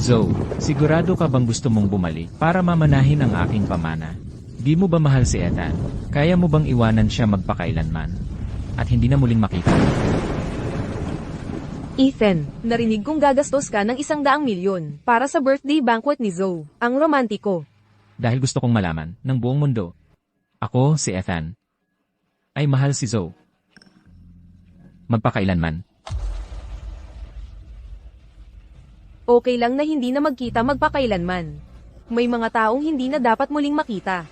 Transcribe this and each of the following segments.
Zoe, sigurado ka bang gusto mong bumalik para mamanahin ang aking pamana? Di mo ba mahal si Ethan? Kaya mo bang iwanan siya magpakailanman? At hindi na muling makita? Ethan, narinig kong gagastos ka ng 100,000,000 para sa birthday banquet ni Zoe. Ang romantiko. Dahil gusto kong malaman ng buong mundo. Ako, si Ethan, ay mahal si Zoe. Magpakailanman. Okay lang na hindi na magkita magpakailanman. May mga taong hindi na dapat muling makita.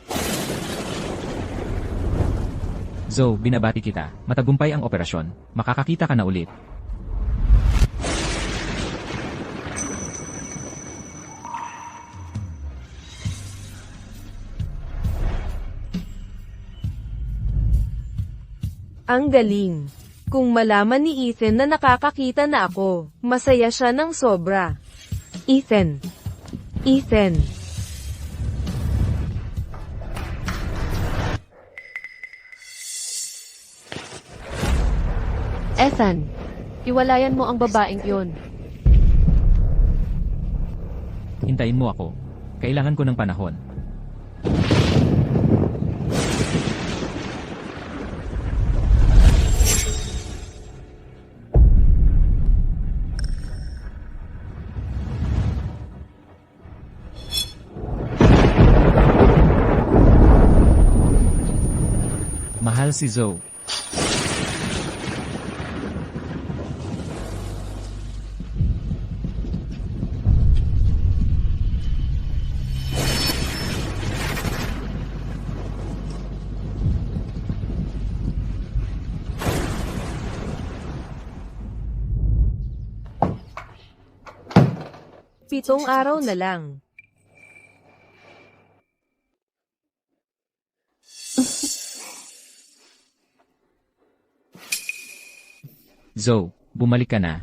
Zoe, binabati kita. Matagumpay ang operasyon. Makakakita ka na ulit. Ang galing. Kung malaman ni Ethan na nakakakita na ako, masaya siya ng sobra. Ethan. Ethan. Ethan, iwalayan mo ang babaeng yun. Hintayin mo ako. Kailangan ko ng panahon. Mahal si Zoe. Pitong araw na lang. Zoe, bumalik ka na.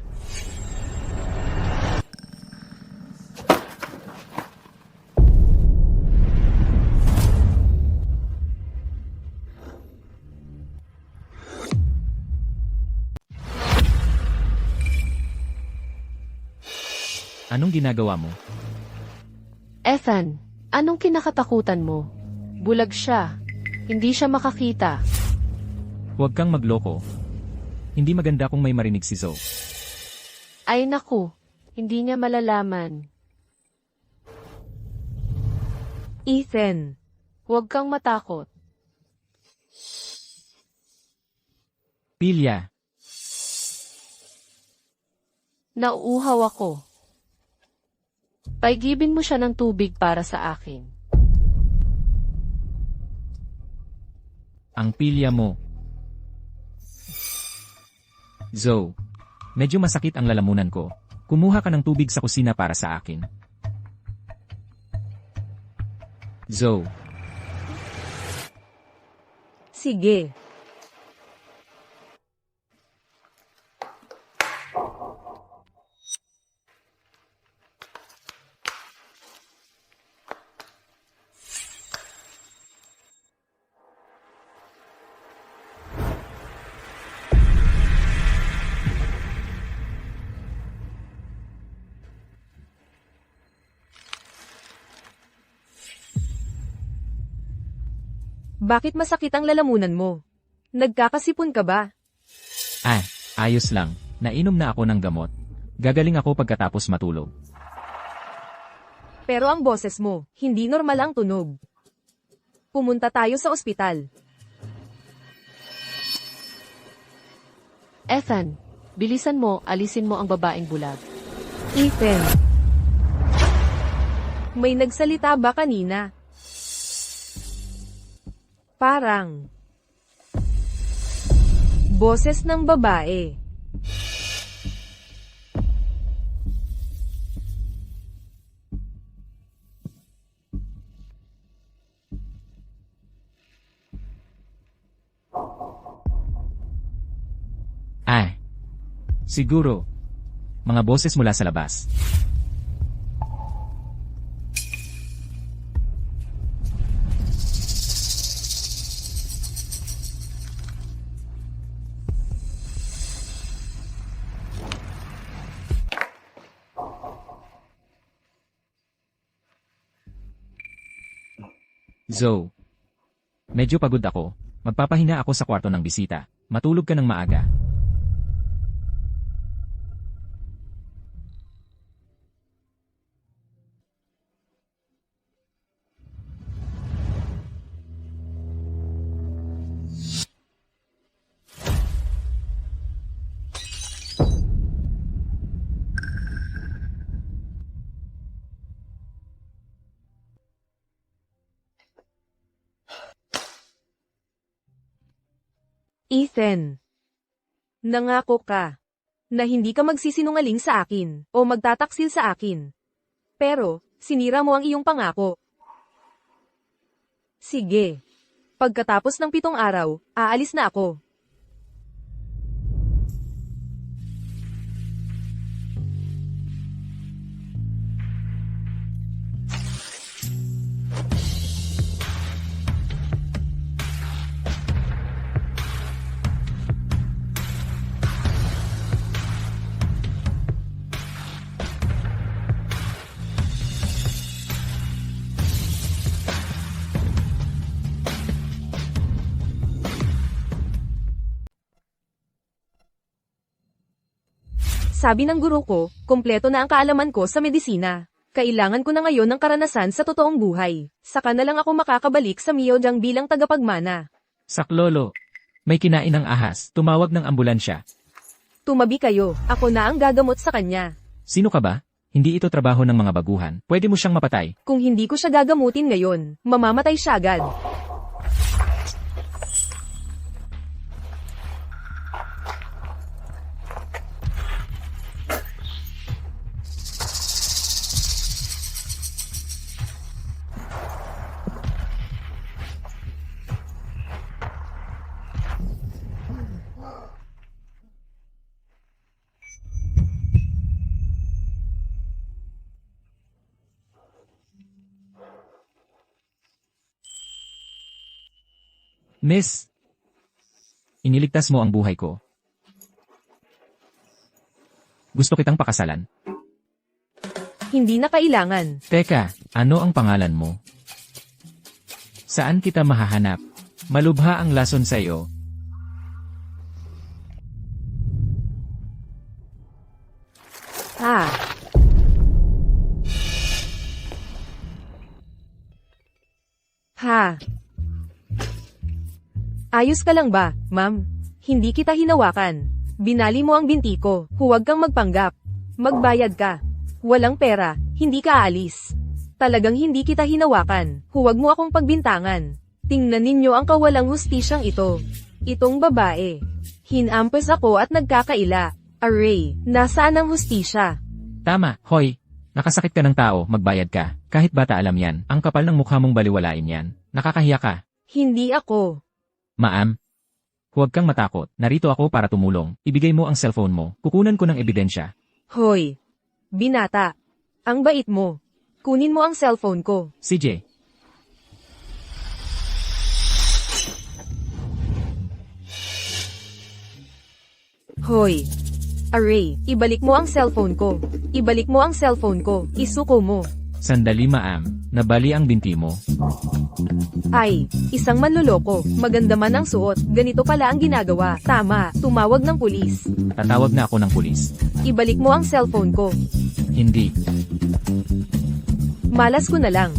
Anong ginagawa mo? Ethan, anong kinakatakutan mo? Bulag siya. Hindi siya makakita. Huwag kang magloko. Hindi maganda kung may marinig si Zoe. Ay naku, hindi niya malalaman. Ethan. Huwag kang matakot. Pilya, Nauuhaw ako. Paigibin mo siya ng tubig para sa akin. ang pilya mo. Zoe, medyo masakit ang lalamunan ko. Kumuha ka ng tubig sa kusina para sa akin. Zoe, Sige. Bakit masakit ang lalamunan mo? Nagkakasipon ka ba? ayos lang. Nainom na ako ng gamot. Gagaling ako pagkatapos matulog. Pero ang boses mo, hindi normal ang tunog. Pumunta tayo sa ospital. Ethan, bilisan mo, alisin mo ang babaeng bulag. Ethan. May nagsalita ba kanina? Parang boses ng babae. Siguro. Mga boses mula sa labas. Zoe. Medyo pagod ako. Magpapahinga ako sa kwarto ng bisita. Matulog ka ng maaga. Ethan. Nangako ka na hindi ka magsisinungaling sa akin o magtataksil sa akin. Pero, sinira mo ang iyong pangako. Sige. Pagkatapos ng 7 araw, aalis na ako. Sabi ng guro ko, kumpleto na ang kaalaman ko sa medisina. Kailangan ko na ngayon ng karanasan sa totoong buhay. Saka na lang ako makakabalik sa Miyodyang bilang tagapagmana. Saklolo. May kinain ng ahas. Tumawag ng ambulansya. Tumabi kayo, ako na ang gagamot sa kanya. Sino ka ba? Hindi ito trabaho ng mga baguhan. Pwede mo siyang mapatay. Kung hindi ko siya gagamutin ngayon, mamamatay siya agad. Miss, iniligtas mo ang buhay ko. Gusto kitang pakasalan. Hindi na kailangan. Teka, ano ang pangalan mo? Saan kita mahahanap? Malubha ang lason sa iyo. Ha? Ha? Ayos ka lang ba, ma'am? Hindi kita hinawakan. Binali mo ang binti ko. Huwag kang magpanggap. Magbayad ka. Walang pera, hindi ka aalis. Talagang hindi kita hinawakan. Huwag mo akong pagbintangan. Tingnan ninyo ang kawalang hustisyang ito. Itong babae. Hinampas ako at nagkakaila. Aray, nasaan ang hustisya? Tama, hoy. Nakasakit ka ng tao, magbayad ka. Kahit bata alam yan, ang kapal ng mukha mong baliwalain yan. Nakakahiya ka. Hindi ako. Ma'am, huwag kang matakot. Narito ako para tumulong. Ibigay mo ang cellphone mo. Kukunan ko ng ebidensya. Hoy. Binata. Ang bait mo. Kunin mo ang cellphone ko. CJ. Hoy. Aray, ibalik mo ang cellphone ko. Ibalik mo ang cellphone ko. Isuko mo. Sandali ma'am, nabali ang binti mo. Ay, isang manloloko. Maganda man ang suot. Ganito pala ang ginagawa. Tama, tumawag ng pulis. Tatawag na ako ng pulis. Ibalik mo ang cellphone ko. Hindi. Malas ko na lang.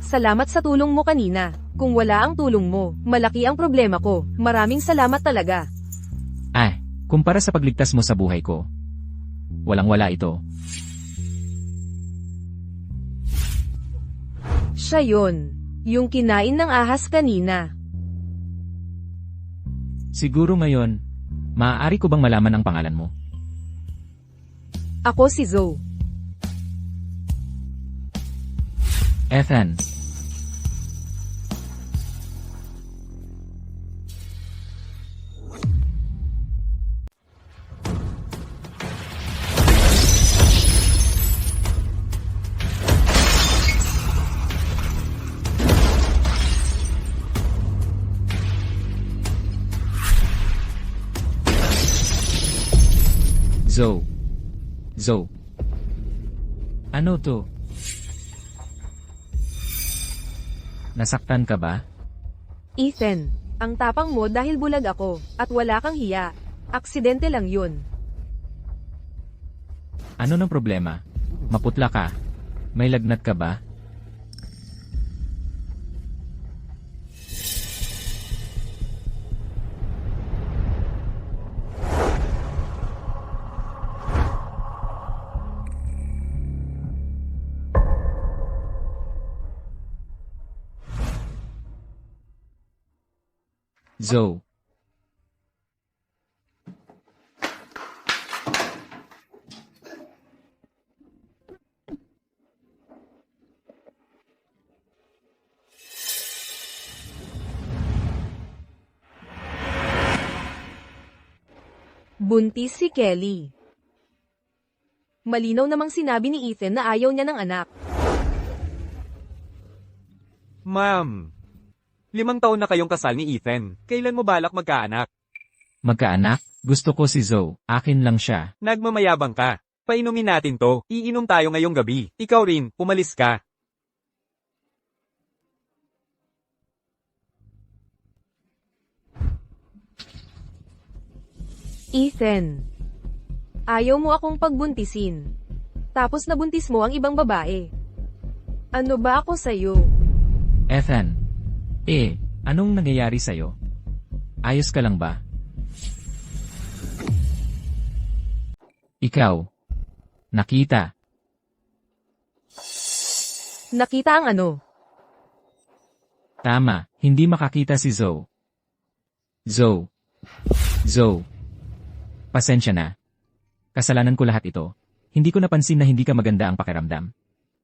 Salamat sa tulong mo kanina. Kung wala ang tulong mo, malaki ang problema ko. Maraming salamat talaga. Kumpara sa pagligtas mo sa buhay ko, walang-wala ito. Siya yun. Yung kinain ng ahas kanina. Siguro ngayon, maaari ko bang malaman ang pangalan mo? Ako si Zoe. Ethan. Zoe. Zoe. Ano to? Nasaktan ka ba? Ethan, ang tapang mo dahil bulag ako, at wala kang hiya. Aksidente lang yun. Ano ng problema? Maputla ka. May lagnat ka ba? Zoe. Buntis si Kelly. Malinaw namang sinabi ni Ethan na ayaw niya ng anak. Ma'am, 5 taon na kayong kasal ni Ethan. Kailan mo balak magkaanak? Magkaanak? Gusto ko si Zoe. Akin lang siya. Nagmamayabang ka. Painumin natin to. Iinom tayo ngayong gabi. Ikaw rin, umalis ka. Ethan, ayaw mo akong pagbuntisin. Tapos nabuntis mo ang ibang babae. Ano ba ako sa'yo? Ethan. Anong nangyayari sa'yo? Ayos ka lang ba? Ikaw. Nakita. Nakita ang ano? Tama, hindi makakita si Zoe. Zoe. Pasensya na. Kasalanan ko lahat ito. Hindi ko napansin na hindi ka maganda ang pakiramdam.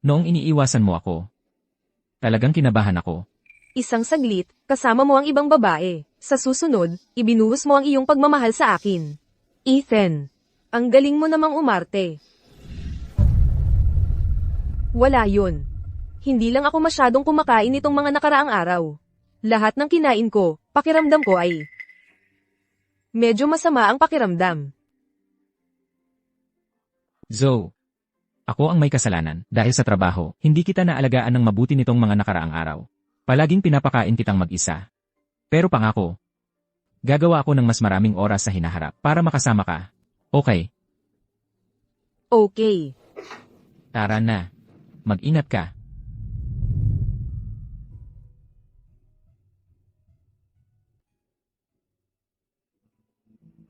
Noong iniiwasan mo ako, talagang kinabahan ako. Isang saglit, kasama mo ang ibang babae. Sa susunod, ibinuhos mo ang iyong pagmamahal sa akin. Ethan, ang galing mo namang umarte. Wala yun. Hindi lang ako masyadong kumakain itong mga nakaraang araw. Lahat ng kinain ko, pakiramdam ko ay medyo masama ang pakiramdam. Zoe. Ako ang may kasalanan dahil sa trabaho, hindi kita naalagaan ng mabuti nitong mga nakaraang araw. Palaging pinapakain kitang mag-isa. Pero pangako, gagawa ako ng mas maraming oras sa hinaharap para makasama ka. Okay, Okay. tara na. Mag-ingat ka.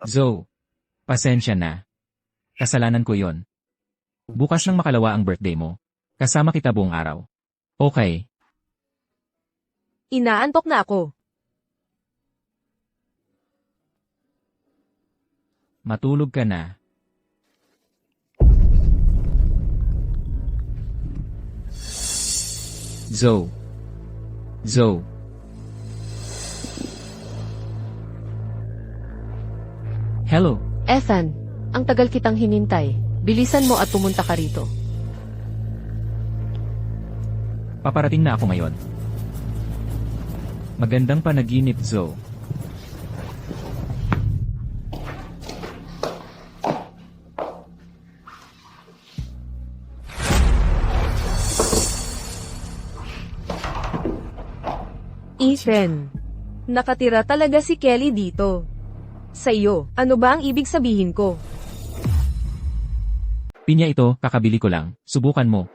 Zoe, pasensya na. Kasalanan ko yon. Bukas nang makalawa ang birthday mo. Kasama kita buong araw. Okay, Inaantok na ako. matulog ka na. Zoe. Hello. Ethan, ang tagal kitang hinintay. Bilisan mo at pumunta ka rito. Paparating na ako ngayon. Magandang panaginip, Zoe. Ethan, nakatira talaga si Kelly dito. Sa iyo, ano ba ang ibig sabihin ko? Pinya ito, kakabili ko lang. Subukan mo.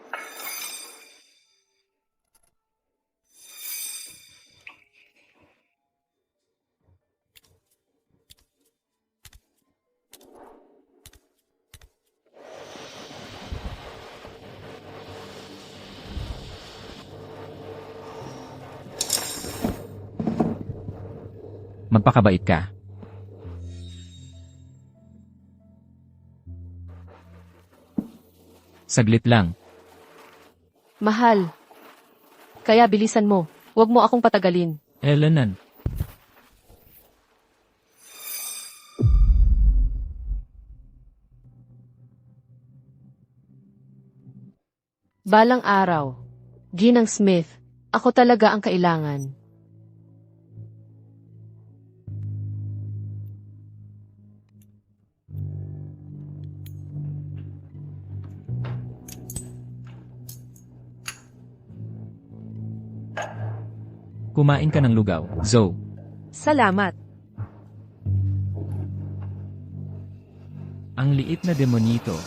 Magpakabait ka. Saglit lang. Mahal. Kaya bilisan mo. Huwag mo akong patagalin. Elenan. Balang araw. Ginang Smith. Ako talaga ang kailangan. Kumain ka ng lugaw, Zoe. Salamat. Ang liit na demonito.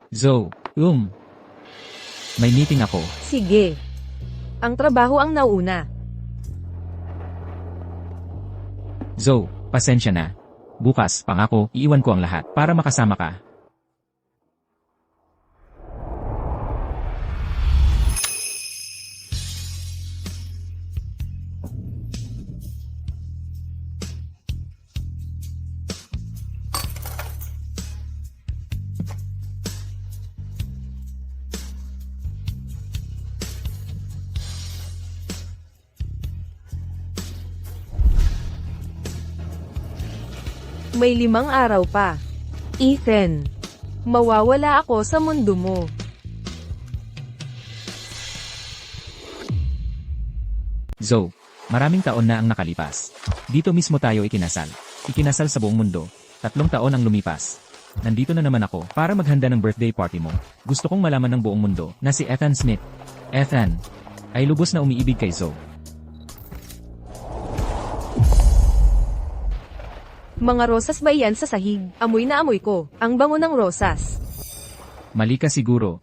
Zoe, may meeting ako. Sige. Ang trabaho ang nauna. Zoe, pasensya na. Bukas, pangako, iiwan ko ang lahat para makasama ka. May 5 araw pa. Ethan, mawawala ako sa mundo mo. Zoe, maraming taon na ang nakalipas. Dito mismo tayo ikinasal. Ikinasal sa buong mundo. 3 taon ang lumipas. Nandito na naman ako para maghanda ng birthday party mo. Gusto kong malaman ng buong mundo na si Ethan Smith, Ethan, ay lubos na umiibig kay Zoe. Mga rosas ba iyan sa sahig? Amoy na amoy ko. Ang bango ng rosas. Mali ka siguro.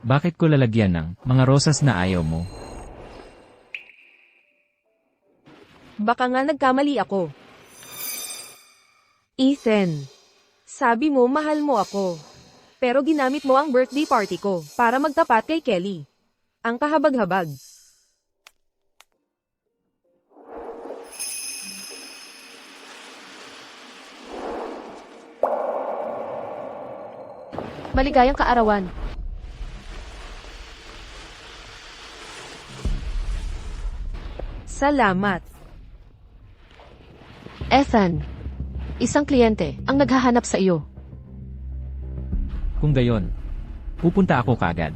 Bakit ko lalagyan ng mga rosas na ayaw mo? Baka nga nagkamali ako. Ethan, sabi mo mahal mo ako. Pero ginamit mo ang birthday party ko para magtapat kay Kelly. Ang kahabag-habag. Maligayang kaarawan. Salamat. Ethan, isang kliyente ang naghahanap sa iyo. Kung gayon, pupunta ako kaagad.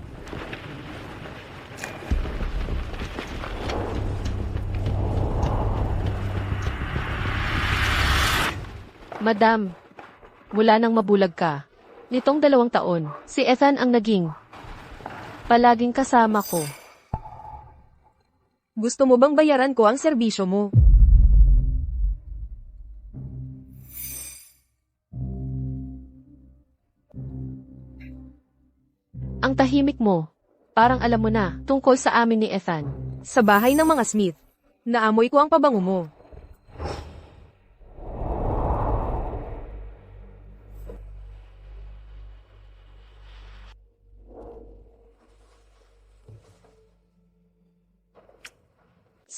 Madam, mula nang mabulag ka, nitong 2 taon, si Ethan ang naging palaging kasama ko. Gusto mo bang bayaran ko ang serbisyo mo? Ang tahimik mo, parang alam mo na tungkol sa amin ni Ethan. Sa bahay ng mga Smith. Naamoy ko ang pabango mo.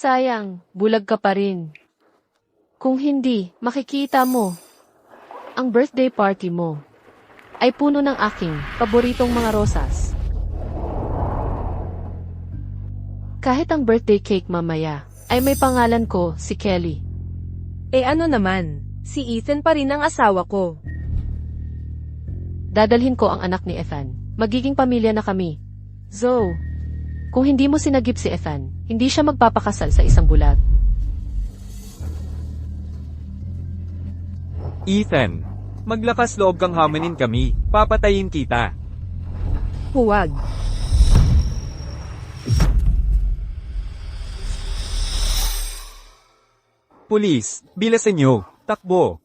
Sayang, bulag ka pa rin. Kung hindi, makikita mo, ang birthday party mo ay puno ng aking paboritong mga rosas. Kahit ang birthday cake mamaya, ay may pangalan ko, si Kelly. Eh ano naman, si Ethan pa rin ang asawa ko. Dadalhin ko ang anak ni Ethan. Magiging pamilya na kami. Zoe, kung hindi mo sinagip si Ethan, hindi siya magpapakasal sa isang bulag. Ethan, maglakas loob kang hamanin kami. Papatayin kita. Huwag. Pulis, bilasan nyo. Takbo.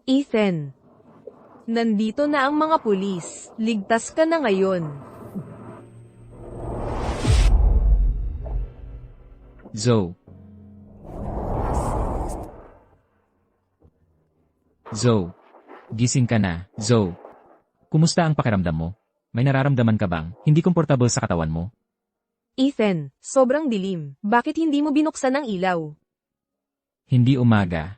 Ethan, nandito na ang mga pulis. Ligtas ka na ngayon. Zoe. Zoe. Gising ka na, Zoe. Kumusta ang pakiramdam mo? May nararamdaman ka bang hindi komportable sa katawan mo? Ethan, sobrang dilim. Bakit hindi mo binuksan ang ilaw? Hindi umaga.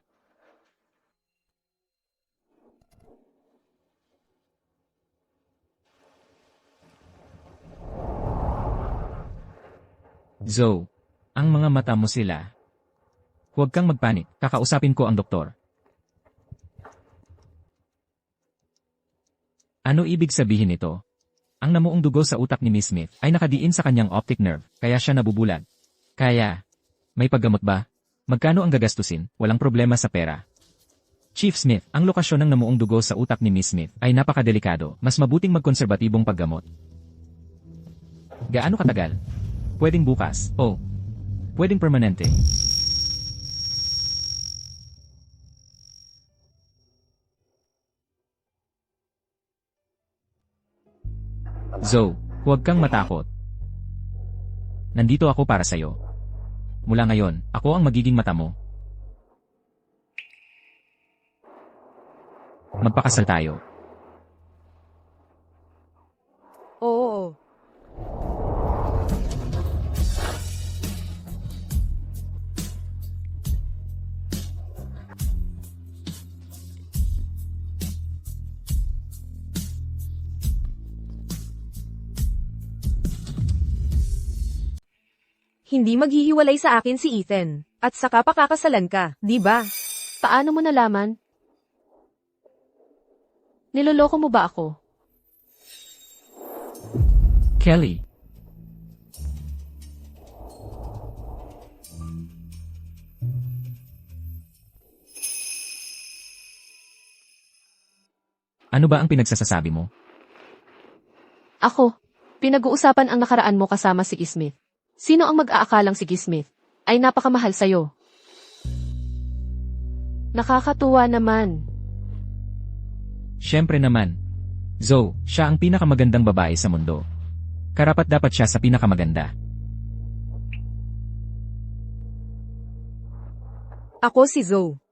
Zoe, ang mga mata mo sila. Huwag kang magpanik, kakausapin ko ang doktor. Ano ibig sabihin nito? Ang namuong dugo sa utak ni Miss Smith ay nakadiin sa kanyang optic nerve, kaya siya nabubulag. Kaya, may paggamot ba? Magkano ang gagastusin? Walang problema sa pera. Chief Smith, ang lokasyon ng namuong dugo sa utak ni Miss Smith ay napakadelikado. Mas mabuting magkonserbatibong paggamot. Gaano katagal? Pwedeng bukas. O pwedeng permanente. Zoe, huwag kang matakot. Nandito ako para sa'yo. Mula ngayon, ako ang magiging mata mo. Magpakasal tayo. Oo. Hindi maghihiwalay sa akin si Ethan. At saka pakakasalan ka, di ba? Paano mo nalaman? Niloloko mo ba ako? Kelly. Ano ba ang pinagsasasabi mo? Ako. Pinag-uusapan ang nakaraan mo kasama si Smith. Sino ang mag-aakalang si Smith ay napakamahal sa'yo? Nakakatuwa naman. Siyempre naman. Zoe, siya ang pinakamagandang babae sa mundo. Karapat dapat siya sa pinakamaganda. Ako si Zoe.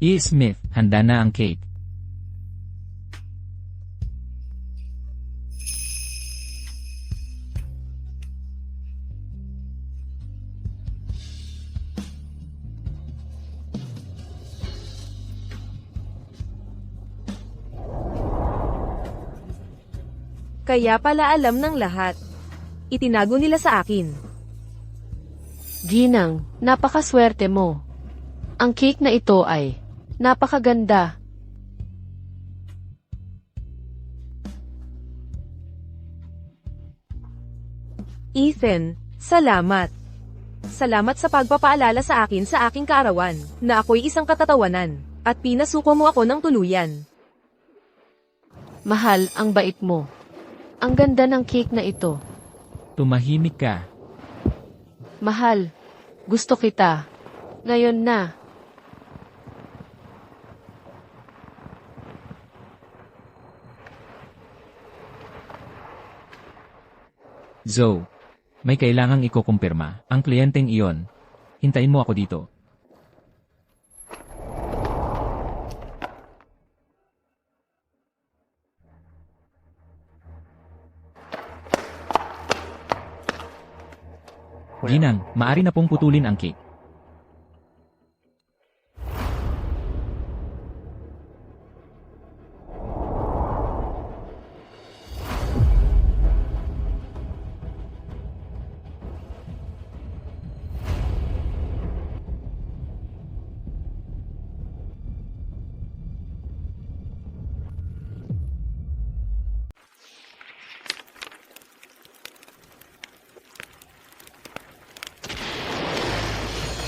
E. Smith, handa na ang cake. Kaya pala alam ng lahat. Itinago nila sa akin. Ginang, napakaswerte mo. Ang cake na ito ay napakaganda. Ethan, salamat. Salamat sa pagpapaalala sa akin sa aking kaarawan, na ako'y isang katatawanan, at pinasuko mo ako ng tuluyan. Mahal, ang bait mo. Ang ganda ng cake na ito. Tumahimik ka. Mahal, gusto kita. Ngayon na. Zoe, may kailangang ikukumpirma. Ang kliyenteng iyon. Hintayin mo ako dito. Ginang, maari na pong putulin ang cake.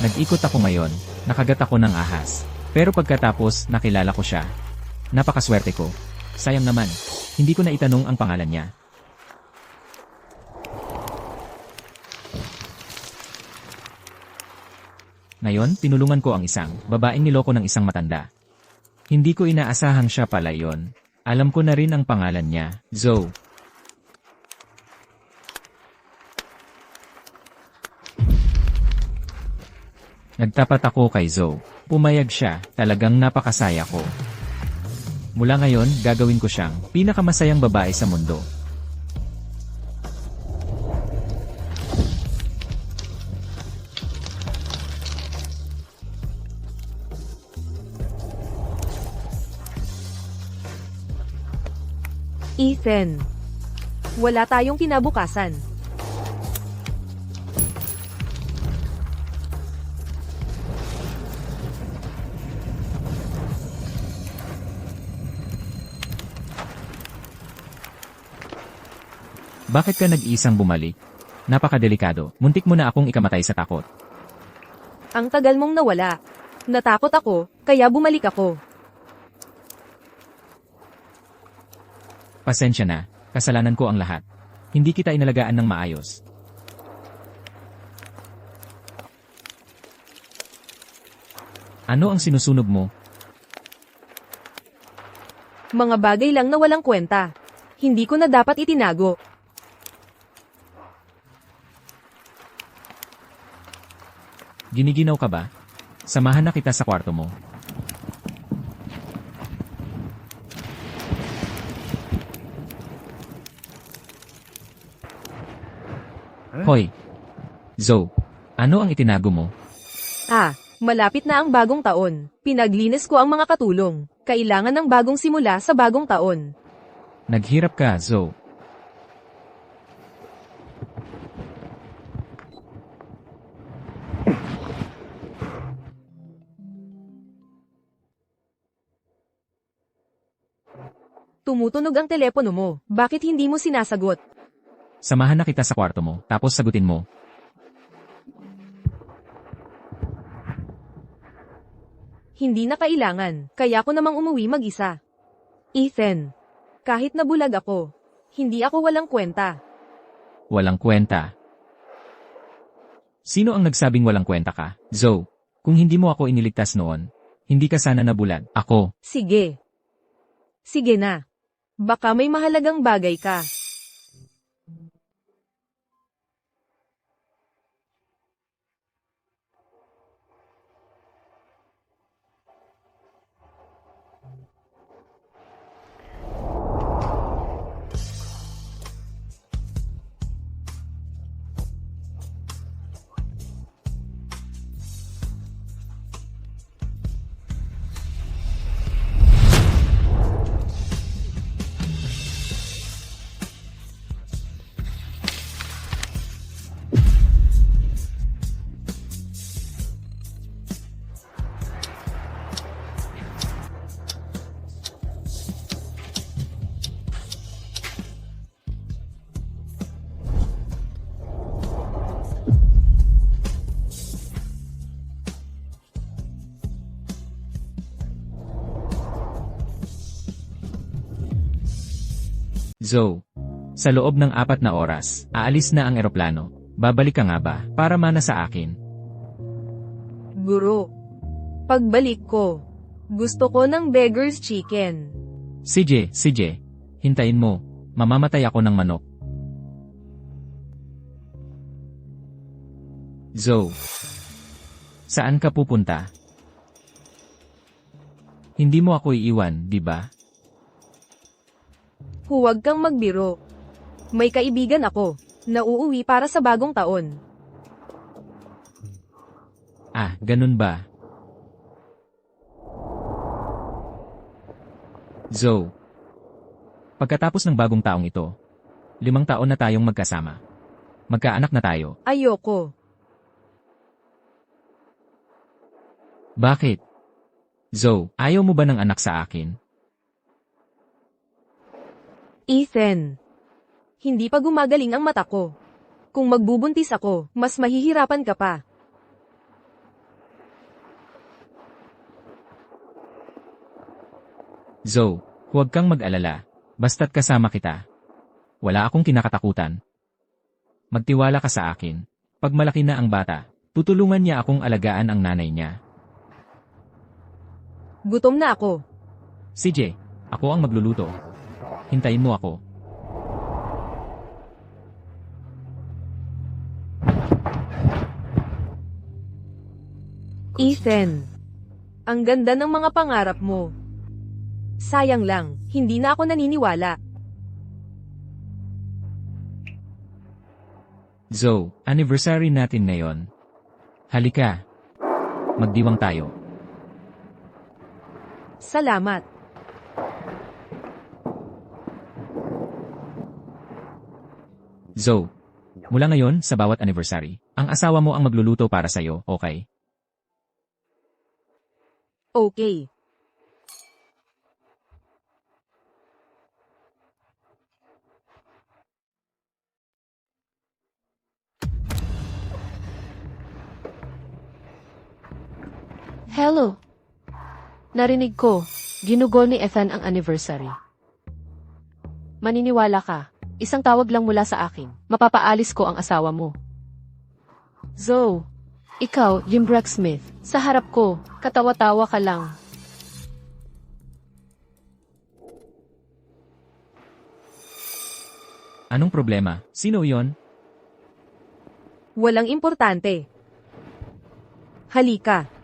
Nag-ikot ako ngayon, nakagat ako ng ahas. Pero pagkatapos, nakilala ko siya. Napakaswerte ko. Sayang naman, hindi ko na itanong ang pangalan niya. Ngayon, tinulungan ko ang isang babaeng niloko ng isang matanda. Hindi ko inaasahang siya pala yon. Alam ko na rin ang pangalan niya, Zoe. Nagtapat ako kay Zoe. Pumayag siya, talagang napakasaya ko. Mula ngayon, gagawin ko siyang pinakamasayang babae sa mundo. Ethan. Wala tayong kinabukasan. Bakit ka nag-iisang bumalik? Napakadelikado. Muntik mo na akong ikamatay sa takot. Ang tagal mong nawala. Natakot ako, kaya bumalik ako. Pasensya na. Kasalanan ko ang lahat. Hindi kita inalagaan ng maayos. Ano ang sinusunog mo? Mga bagay lang na walang kwenta. Hindi ko na dapat itinago. Giniginaw ka ba? Samahan na kita sa kwarto mo. Hoy! Zoe, ano ang itinago mo? Malapit na ang bagong taon. Pinaglinis ko ang mga katulong. Kailangan ng bagong simula sa bagong taon. Naghirap ka, Zoe. Tumutunog ang telepono mo. Bakit hindi mo sinasagot? Samahan na kita sa kwarto mo, tapos sagutin mo. Hindi na kailangan, kaya ko namang umuwi mag-isa. Ethan, kahit nabulag ako, hindi ako walang kwenta. Walang kwenta. Sino ang nagsabing walang kwenta ka? Zoe, kung hindi mo ako iniligtas noon, hindi ka sana nabulag. Ako. Sige. Sige na. Baka may mahalagang bagay ka. Zoe, sa loob ng 4 na oras, aalis na ang eroplano. Babalik ka nga ba, para mana sa akin? Guro. Pagbalik ko, gusto ko ng beggar's chicken. CJ, hintayin mo. Mamamatay ako ng manok. Zoe, saan ka pupunta? Hindi mo ako iiwan, di ba? Huwag kang magbiro. May kaibigan ako, na uuwi para sa bagong taon. Ganun ba? Zoe, pagkatapos ng bagong taong ito, 5 taon na tayong magkasama. Magkaanak na tayo. Ayoko. Bakit? Zoe, ayaw mo ba ng anak sa akin? Ethan. Hindi pa gumagaling ang mata ko. Kung magbubuntis ako, mas mahihirapan ka pa. Zoe, huwag kang mag-alala. Basta't kasama kita. Wala akong kinakatakutan. Magtiwala ka sa akin. Pag malaki na ang bata, tutulungan niya akong alagaan ang nanay niya. Gutom na ako. CJ, ako ang magluluto. Hintayin mo ako. Ethan. Ang ganda ng mga pangarap mo. Sayang lang, hindi na ako naniniwala. Zoe, anniversary natin ngayon. Halika. Magdiwang tayo. Salamat. Zoe, mula ngayon sa bawat anniversary, ang asawa mo ang magluluto para sa'yo, okay? Okay. Hello. Narinig ko, ginugol ni Ethan ang anniversary. Maniniwala ka, isang tawag lang mula sa akin, mapapaalis ko ang asawa mo. Zoe, ikaw, Jim Smith, sa harap ko, katawa-tawa ka lang. Anong problema? Sino yon? Walang importante. Halika.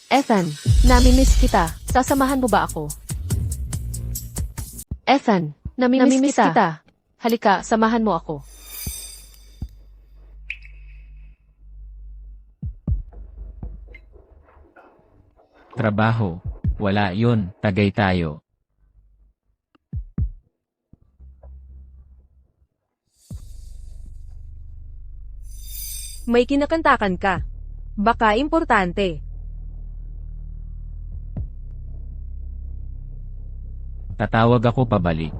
Ethan, namimiss kita. Sasamahan mo ba ako? Ethan, namimiss kita. Halika, samahan mo ako. Trabaho. Wala yon, tagay tayo. May kinakantakan ka. Baka importante. Tatawag ako pabalik.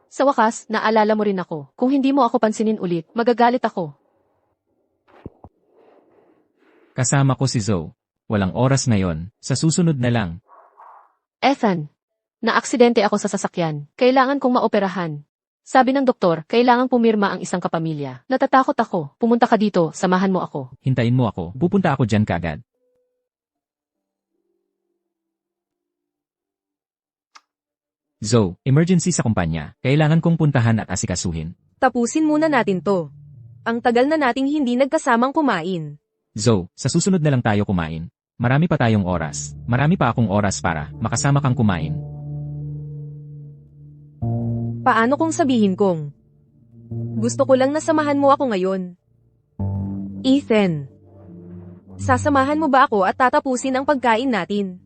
Sa wakas, naalala mo rin ako. Kung hindi mo ako pansinin ulit, magagalit ako. Kasama ko si Zoe. Walang oras ngayon. Sa susunod na lang. Ethan, naaksidente ako sa sasakyan. Kailangan kong maoperahan. Sabi ng doktor, kailangang pumirma ang isang kapamilya. Natatakot ako. Pumunta ka dito, samahan mo ako. Hintayin mo ako. Pupunta ako dyan kaagad. Zoe, emergency sa kumpanya. Kailangan kong puntahan at asikasuhin. Tapusin muna natin to. Ang tagal na nating hindi nagkasamang kumain. Zoe, sa susunod na lang tayo kumain. Marami pa tayong oras. Marami pa akong oras para makasama kang kumain. Paano kung sabihin kong gusto ko lang na samahan mo ako ngayon? Ethan, sasamahan mo ba ako at tatapusin ang pagkain natin?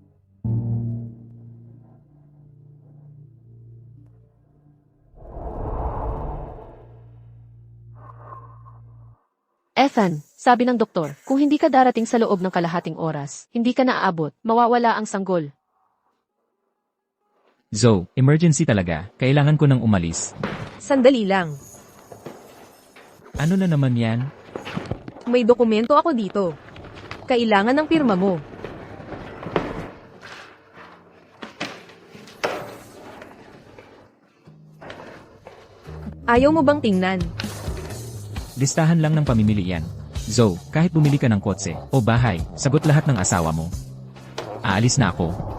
Ethan, sabi ng doktor, kung hindi ka darating sa loob ng kalahating oras, hindi ka naaabot, mawawala ang sanggol. Zoe, emergency talaga. Kailangan ko nang umalis. Sandali lang. Ano na naman yan? May dokumento ako dito. Kailangan ng pirma mo. Ayaw mo bang tingnan? Listahan lang ng pamimili yan. Zoe, kahit bumili ka ng kotse o bahay, sagot lahat ng asawa mo. Aalis na ako.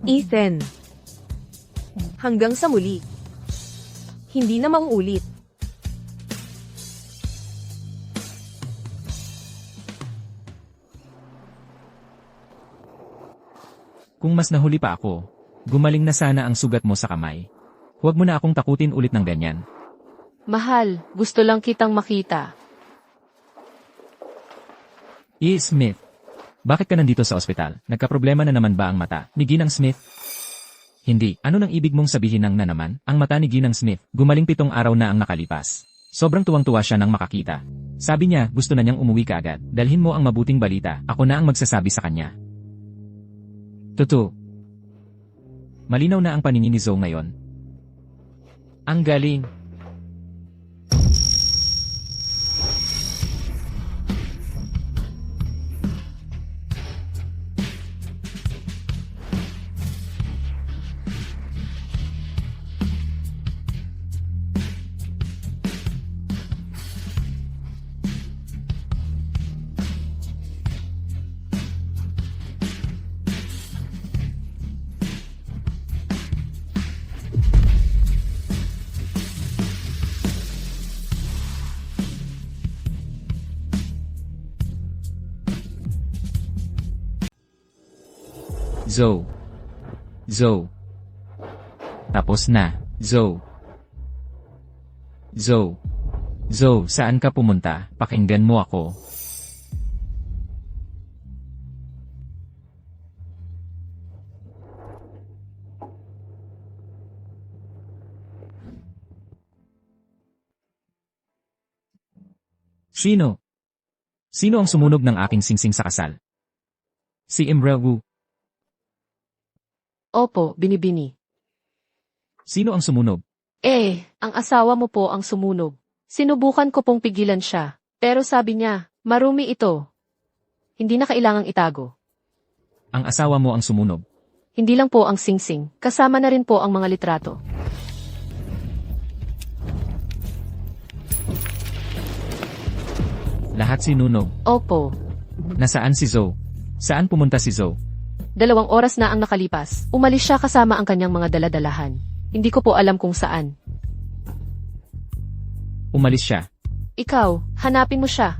Ethan. Hanggang sa muli. Hindi na mauulit. Kung mas nahuli pa ako, gumaling na sana ang sugat mo sa kamay. Huwag mo na akong takutin ulit ng ganyan. Mahal, gusto lang kitang makita. E. Smith, bakit ka nandito sa ospital? Nagkaproblema na naman ba ang mata ni Ginang Smith? Hindi. Ano nang ibig mong sabihin ng na naman? Ang mata ni Ginang Smith, gumaling 7 araw na ang nakalipas. Sobrang tuwang-tuwa siya nang makakita. Sabi niya, gusto na niyang umuwi kaagad. Dalhin mo ang mabuting balita. Ako na ang magsasabi sa kanya. Totoo. Malinaw na ang paningin ni Zoe ngayon. Ang galing. Zoe. Zoe. Tapos na, Zoe. Zoe. Zoe, saan ka pumunta? Pakinggan mo ako. Sino? Sino ang sumunog ng aking singsing sa kasal? Si Imrel Wu. Opo, binibini. Sino ang sumunog? Ang asawa mo po ang sumunog. Sinubukan ko pong pigilan siya, pero sabi niya, marumi ito. Hindi na kailangang itago. Ang asawa mo ang sumunog. Hindi lang po ang singsing, kasama na rin po ang mga litrato. Lahat sinunog. Opo, Nasaan si Zoe? Saan pumunta si Zoe? 2 oras na ang nakalipas. Umalis siya kasama ang kanyang mga daladalahan. Hindi ko po alam kung saan. Umalis siya. Ikaw, hanapin mo siya.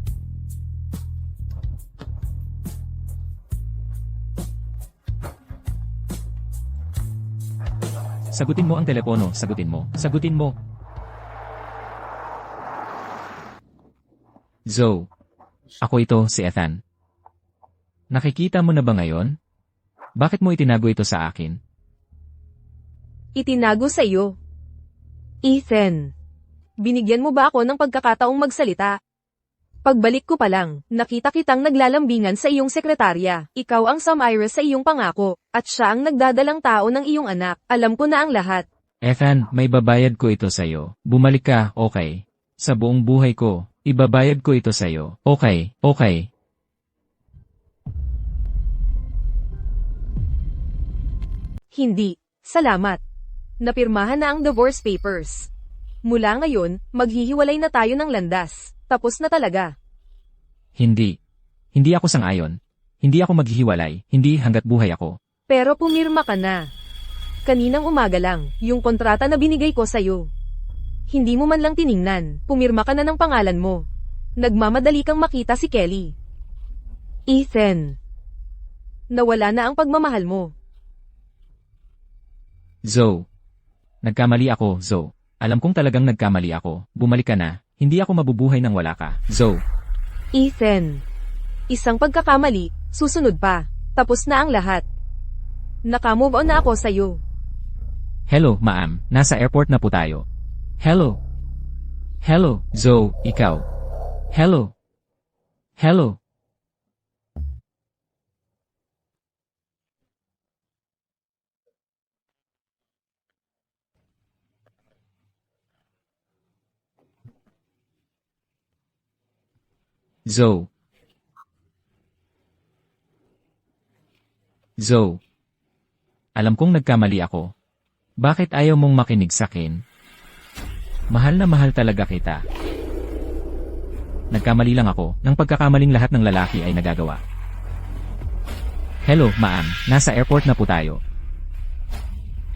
Sagutin mo ang telepono, sagutin mo. Sagutin mo. Zoe. Ako ito, si Ethan. Nakikita mo na ba ngayon? Bakit mo itinago ito sa akin? Itinago sa iyo. Ethan. Binigyan mo ba ako ng pagkakataong magsalita? Pagbalik ko pa lang, nakita kitang naglalambingan sa iyong sekretarya. Ikaw ang Samira sa iyong pangako, at siya ang nagdadalang tao ng iyong anak. Alam ko na ang lahat. Ethan, may babayad ko ito sa'yo. Bumalik ka, okay? Sa buong buhay ko, ibabayad ko ito sa'yo. Okay, okay. Hindi. Salamat. Napirmahan na ang divorce papers. Mula ngayon, maghihiwalay na tayo ng landas. Tapos na talaga. Hindi. Hindi ako sang-ayon. Hindi ako maghihiwalay, hindi hanggat buhay ako. Pero pumirma ka na. Kaninang umaga lang, yung kontrata na binigay ko sa'yo. Hindi mo man lang tiningnan, pumirma ka na ng pangalan mo. Nagmamadali kang makita si Kelly. Ethan. Nawala na ang pagmamahal mo. Zoe. Nagkamali ako, Zoe. Alam kong talagang nagkamali ako. Bumalik ka na. Hindi ako mabubuhay nang wala ka. Zoe. Ethan. Isang pagkakamali, susunod pa. Tapos na ang lahat. Nakamove on na ako sa'yo. Hello, ma'am. Nasa airport na po tayo. Hello. Hello, Zoe, ikaw. Hello. Hello. Zoe. Zoe. Alam kong nagkamali ako. Bakit ayaw mong makinig sakin? Mahal na mahal talaga kita. Nagkamali lang ako, ng pagkakamaling lahat ng lalaki ay nagagawa. Hello, ma'am, nasa airport na po tayo.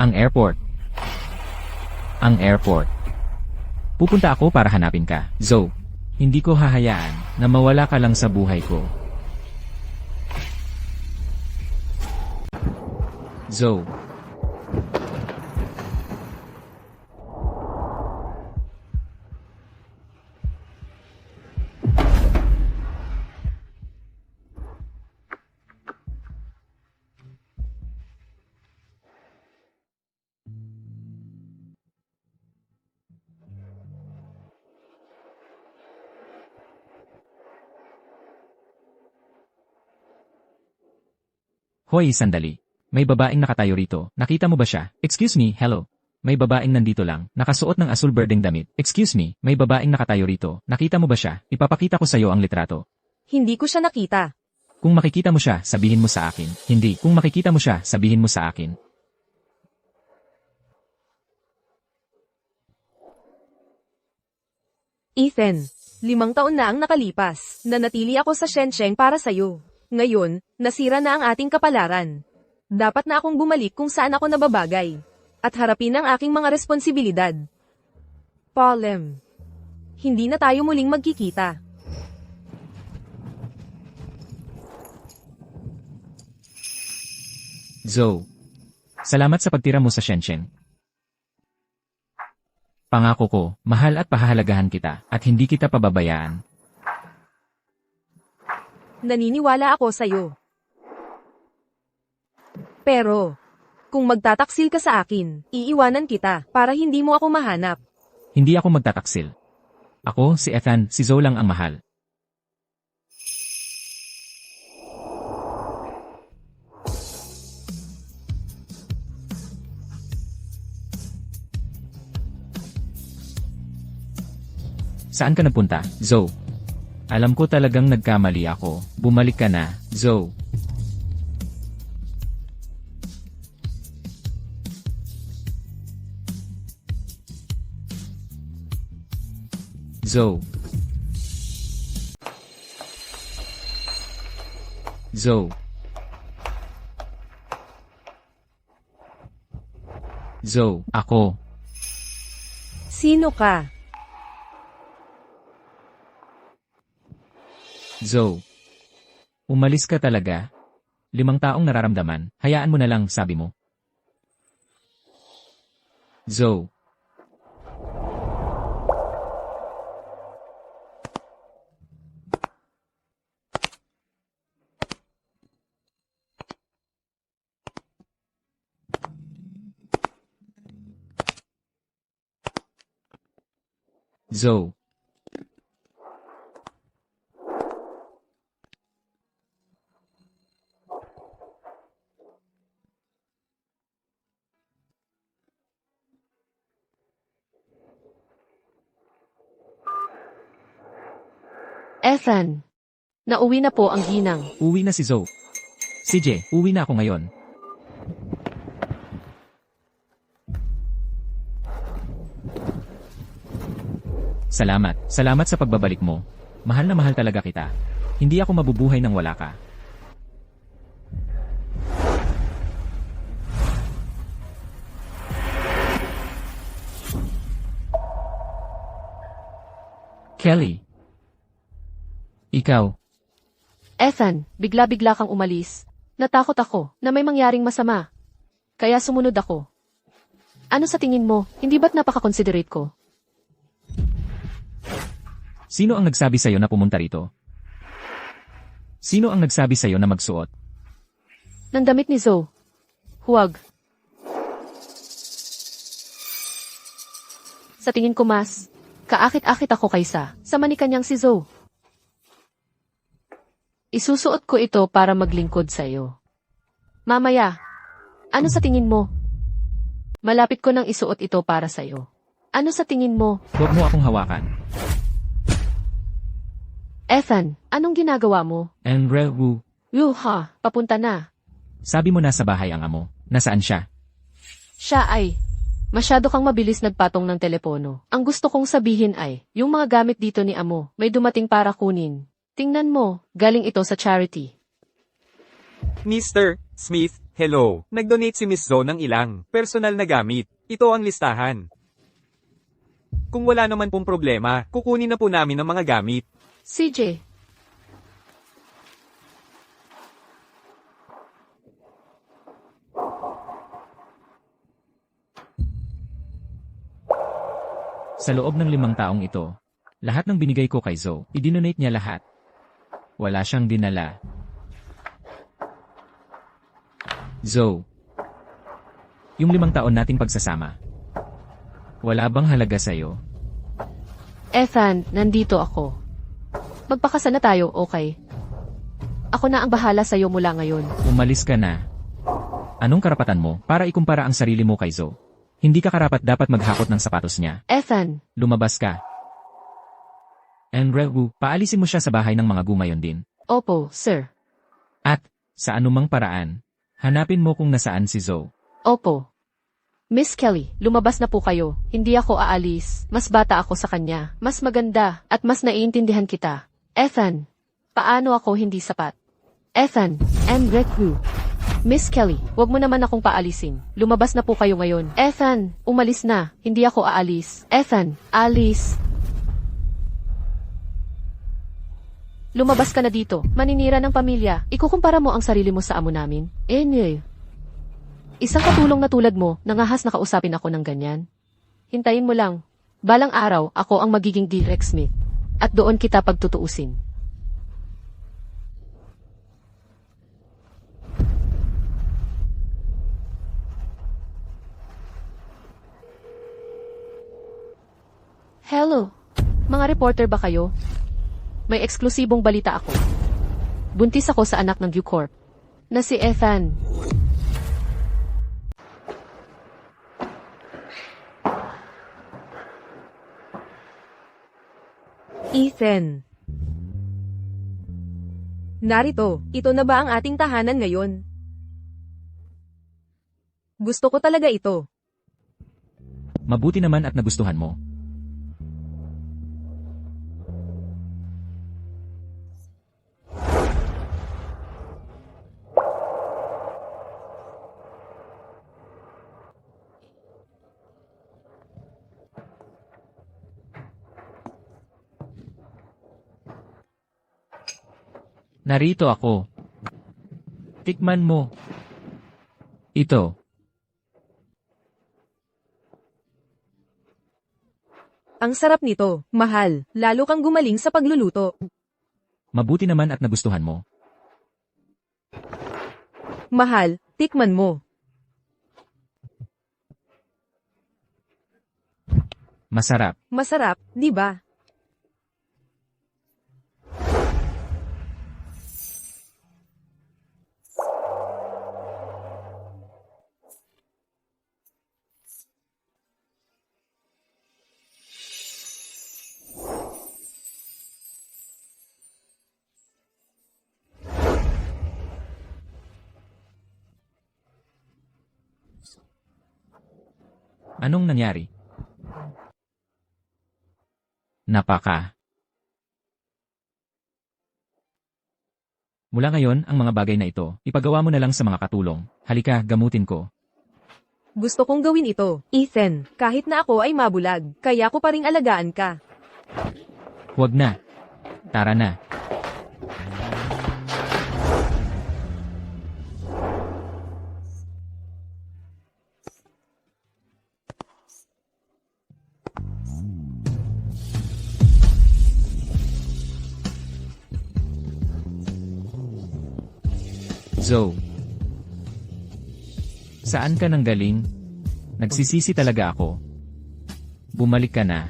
Ang airport. Ang airport. Pupunta ako para hanapin ka, Zoe. Hindi ko hahayaan na mawala ka lang sa buhay ko. Zoe. Hoy, sandali. May babaeng nakatayo rito. Nakita mo ba siya? Excuse me, hello. May babaeng nandito lang, nakasuot ng asul berdeng damit. Excuse me, may babaeng nakatayo rito. Nakita mo ba siya? Ipapakita ko sa'yo ang litrato. Hindi ko siya nakita. Kung makikita mo siya, sabihin mo sa akin. Hindi, kung makikita mo siya, sabihin mo sa akin. Ethan, 5 taon na ang nakalipas. Nanatili ako sa Shenzhen para sa'yo. Ngayon, nasira na ang ating kapalaran. Dapat na akong bumalik kung saan ako nababagay. At harapin ang aking mga responsibilidad. Paulem. Hindi na tayo muling magkikita. Zoe. Salamat sa pagtira mo sa Shenzhen. Pangako ko, mahal at pahahalagahan kita, at hindi kita pababayaan. Naniniwala ako sa'yo. Pero, kung magtataksil ka sa akin, iiwanan kita para hindi mo ako mahanap. Hindi ako magtataksil. Ako, si Ethan, si Zoe lang ang mahal. Saan ka nagpunta, Zoe? Alam ko talagang nagkamali ako. Bumalik ka na, Zoe. Zoe. Zoe. Zoe, ako. Sino ka? Zoe. Umalis ka talaga? 5 taong nararamdaman, hayaan mo na lang, sabi mo. Zoe. Zoe. Ethan. Nauwi na po ang ginang. Uwi na si Zoe. CJ, uwi na ako ngayon. Salamat. Salamat sa pagbabalik mo. Mahal na mahal talaga kita. Hindi ako mabubuhay nang wala ka. Kelly. Ikaw. Ethan, bigla-bigla kang umalis. Natakot ako na may mangyaring masama. Kaya sumunod ako. Ano sa tingin mo, hindi ba't napaka-considerate ko? Sino ang nagsabi sa'yo na pumunta rito? Sino ang nagsabi sa'yo na magsuot? Nang damit ni Zoe. Huwag. Sa tingin ko mas, kaakit-akit ako kaysa sa manikanyang si Zoe. Isusuot ko ito para maglingkod sa'yo. Mamaya, ano sa tingin mo? Malapit ko nang isuot ito para sa'yo. Ano sa tingin mo? Huwag mo akong hawakan. Ethan, anong ginagawa mo? Enrewu. Yuha, papunta na. Sabi mo nasa bahay ang amo. Nasaan siya? Siya ay, masyado kang mabilis nagpatong ng telepono. Ang gusto kong sabihin ay, yung mga gamit dito ni amo, may dumating para kunin. Tingnan mo, galing ito sa charity. Mr. Smith, hello. Nag-donate si Miss Zoe ng ilang personal na gamit. Ito ang listahan. Kung wala naman pong problema, kukunin na po namin ang mga gamit. CJ. Sa loob ng 5 taong ito, lahat ng binigay ko kay Zoe, idinonate niya lahat. Wala siyang dinala. Zoe. Yung 5 taon nating pagsasama. Wala bang halaga sa'yo? Ethan, nandito ako. Magpakasal na tayo, okay? Ako na ang bahala sa'yo mula ngayon. Umalis ka na. Anong karapatan mo para ikumpara ang sarili mo kay Zoe? Hindi ka karapat dapat maghakot ng sapatos niya. Ethan, Lumabas ka. Enrewu, paalisin mo siya sa bahay ng mga gumayon din. opo, sir. At, sa anumang paraan, hanapin mo kung nasaan si Zoe. Opo. Miss Kelly, lumabas na po kayo. Hindi ako aalis. Mas bata ako sa kanya. Mas maganda, at mas naiintindihan kita. Ethan, paano ako hindi sapat? Ethan, and Reku. Miss Kelly, wag mo naman akong paalisin. Lumabas na po kayo ngayon. Ethan, umalis na. Hindi ako aalis. Ethan, alis. Lumabas ka na dito. Maninira ng pamilya. Ikukumpara mo ang sarili mo sa amo namin. Anyway. Isang katulong na tulad mo, nangahas na kausapin ako ng ganyan. Hintayin mo lang. Balang araw, ako ang magiging Direct Smith. At doon kita pagtutuusin. Hello. Mga reporter ba kayo? May eksklusibong balita ako. Buntis ako sa anak ng Bucorp. Na si Ethan. Ethan. Narito, ito na ba ang ating tahanan ngayon? Gusto ko talaga ito. Mabuti naman at nagustuhan mo. Narito ako. Tikman mo. Ito. Ang sarap nito, mahal, lalo kang gumaling sa pagluluto. Mabuti naman at nagustuhan mo. Mahal, tikman mo. Masarap. Masarap, di ba? Anong nangyari? Napaka. Mula ngayon, ang mga bagay na ito, ipagawa mo na lang sa mga katulong. Halika, gamutin ko. Gusto kong gawin ito, Ethan, kahit na ako ay mabulag, kaya ko pa ring alagaan ka. Huwag na. Tara na. Zoe. Saan ka nang galing? Nagsisisi talaga ako. Bumalik ka na.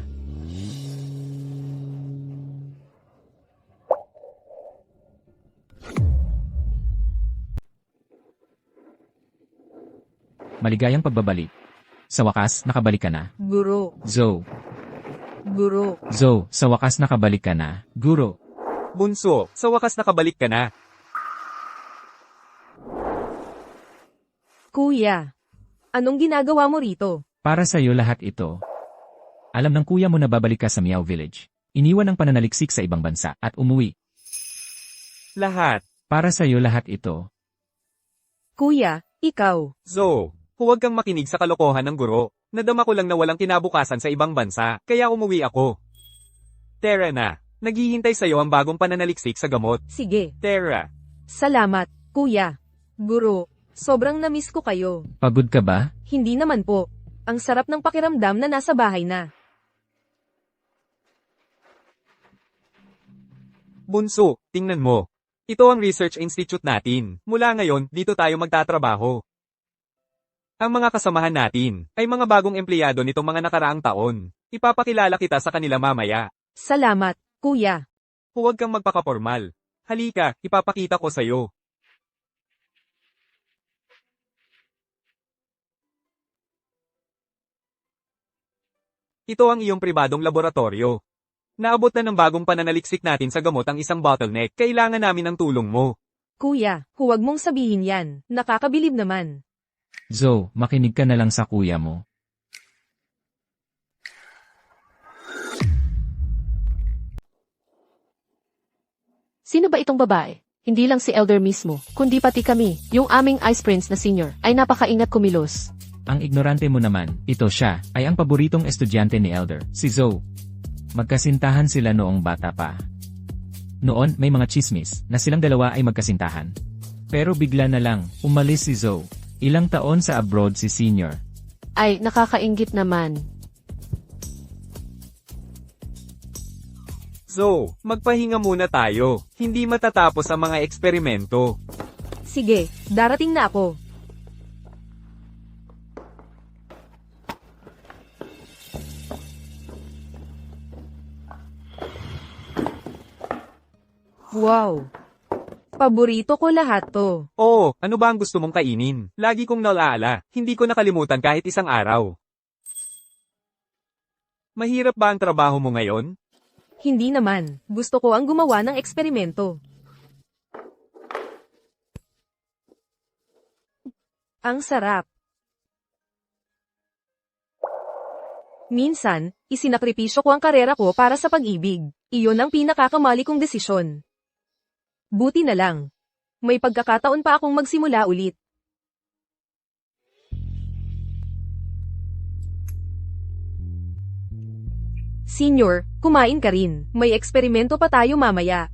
Maligayang pagbabalik. Sa wakas, nakabalik ka na. Guro, Zoe. guro. Zoe, sa wakas nakabalik ka na. Guro. Bunso, sa wakas nakabalik ka na. Kuya, anong ginagawa mo rito? Para sa iyo lahat ito. Alam ng kuya mo na babalik ka sa Meow Village. Iniwan ang pananaliksik sa ibang bansa at umuwi. Lahat. Para sa iyo lahat ito. Kuya, ikaw. Zo, huwag kang makinig sa kalokohan ng guro. Nadama ko lang na walang kinabukasan sa ibang bansa, kaya umuwi ako. Tara na. Naghihintay sa'yo ang bagong pananaliksik sa gamot. Sige. Tara. Salamat, kuya. Guro, sobrang namiss ko kayo. Pagod ka ba? Hindi naman po. Ang sarap ng pakiramdam na nasa bahay na. Bunso, tingnan mo. Ito ang research institute natin. Mula ngayon, dito tayo magtatrabaho. Ang mga kasamahan natin ay mga bagong empleyado nitong mga nakaraang taon. Ipapakilala kita sa kanila mamaya. Salamat, kuya. Huwag kang magpakapormal. Halika, ipapakita ko sa'yo. Ito ang iyong pribadong laboratorio. Naabot na ng bagong pananaliksik natin sa gamot ang isang bottleneck. Kailangan namin ng tulong mo. Kuya, huwag mong sabihin yan. Nakakabilib naman. Zoe, makinig ka na lang sa kuya mo. Sino ba itong babae? Hindi lang si Elder mismo, kundi pati kami, yung aming Ice Prince na senior, ay napakaingat kumilos. Ang ignorante mo naman, ito siya, ay ang paboritong estudyante ni Elder, si Zoe. Magkasintahan sila noong bata pa. Noon, may mga chismis, na silang dalawa ay magkasintahan. Pero bigla na lang, umalis si Zoe. Ilang taon sa abroad si Senior. Ay, nakakainggit naman. So, magpahinga muna tayo. Hindi matatapos ang mga eksperimento. Sige, darating na ako. Wow! Paborito ko lahat to. Oo, ano ba ang gusto mong kainin? Lagi kong nalaala, hindi ko nakalimutan kahit isang araw. Mahirap ba ang trabaho mo ngayon? Hindi naman. Gusto ko ang gumawa ng eksperimento. Ang sarap. Minsan, isinakripisyo ko ang karera ko para sa pag-ibig. Iyon ang pinakakamali kong desisyon. Buti na lang. May pagkakataon pa akong magsimula ulit. Senior, kumain ka rin. May eksperimento pa tayo mamaya.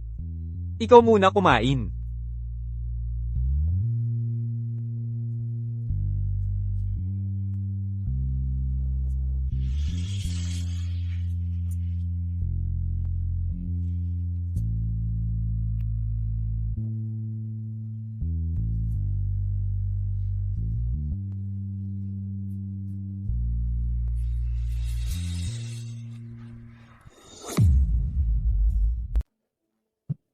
Ikaw muna kumain.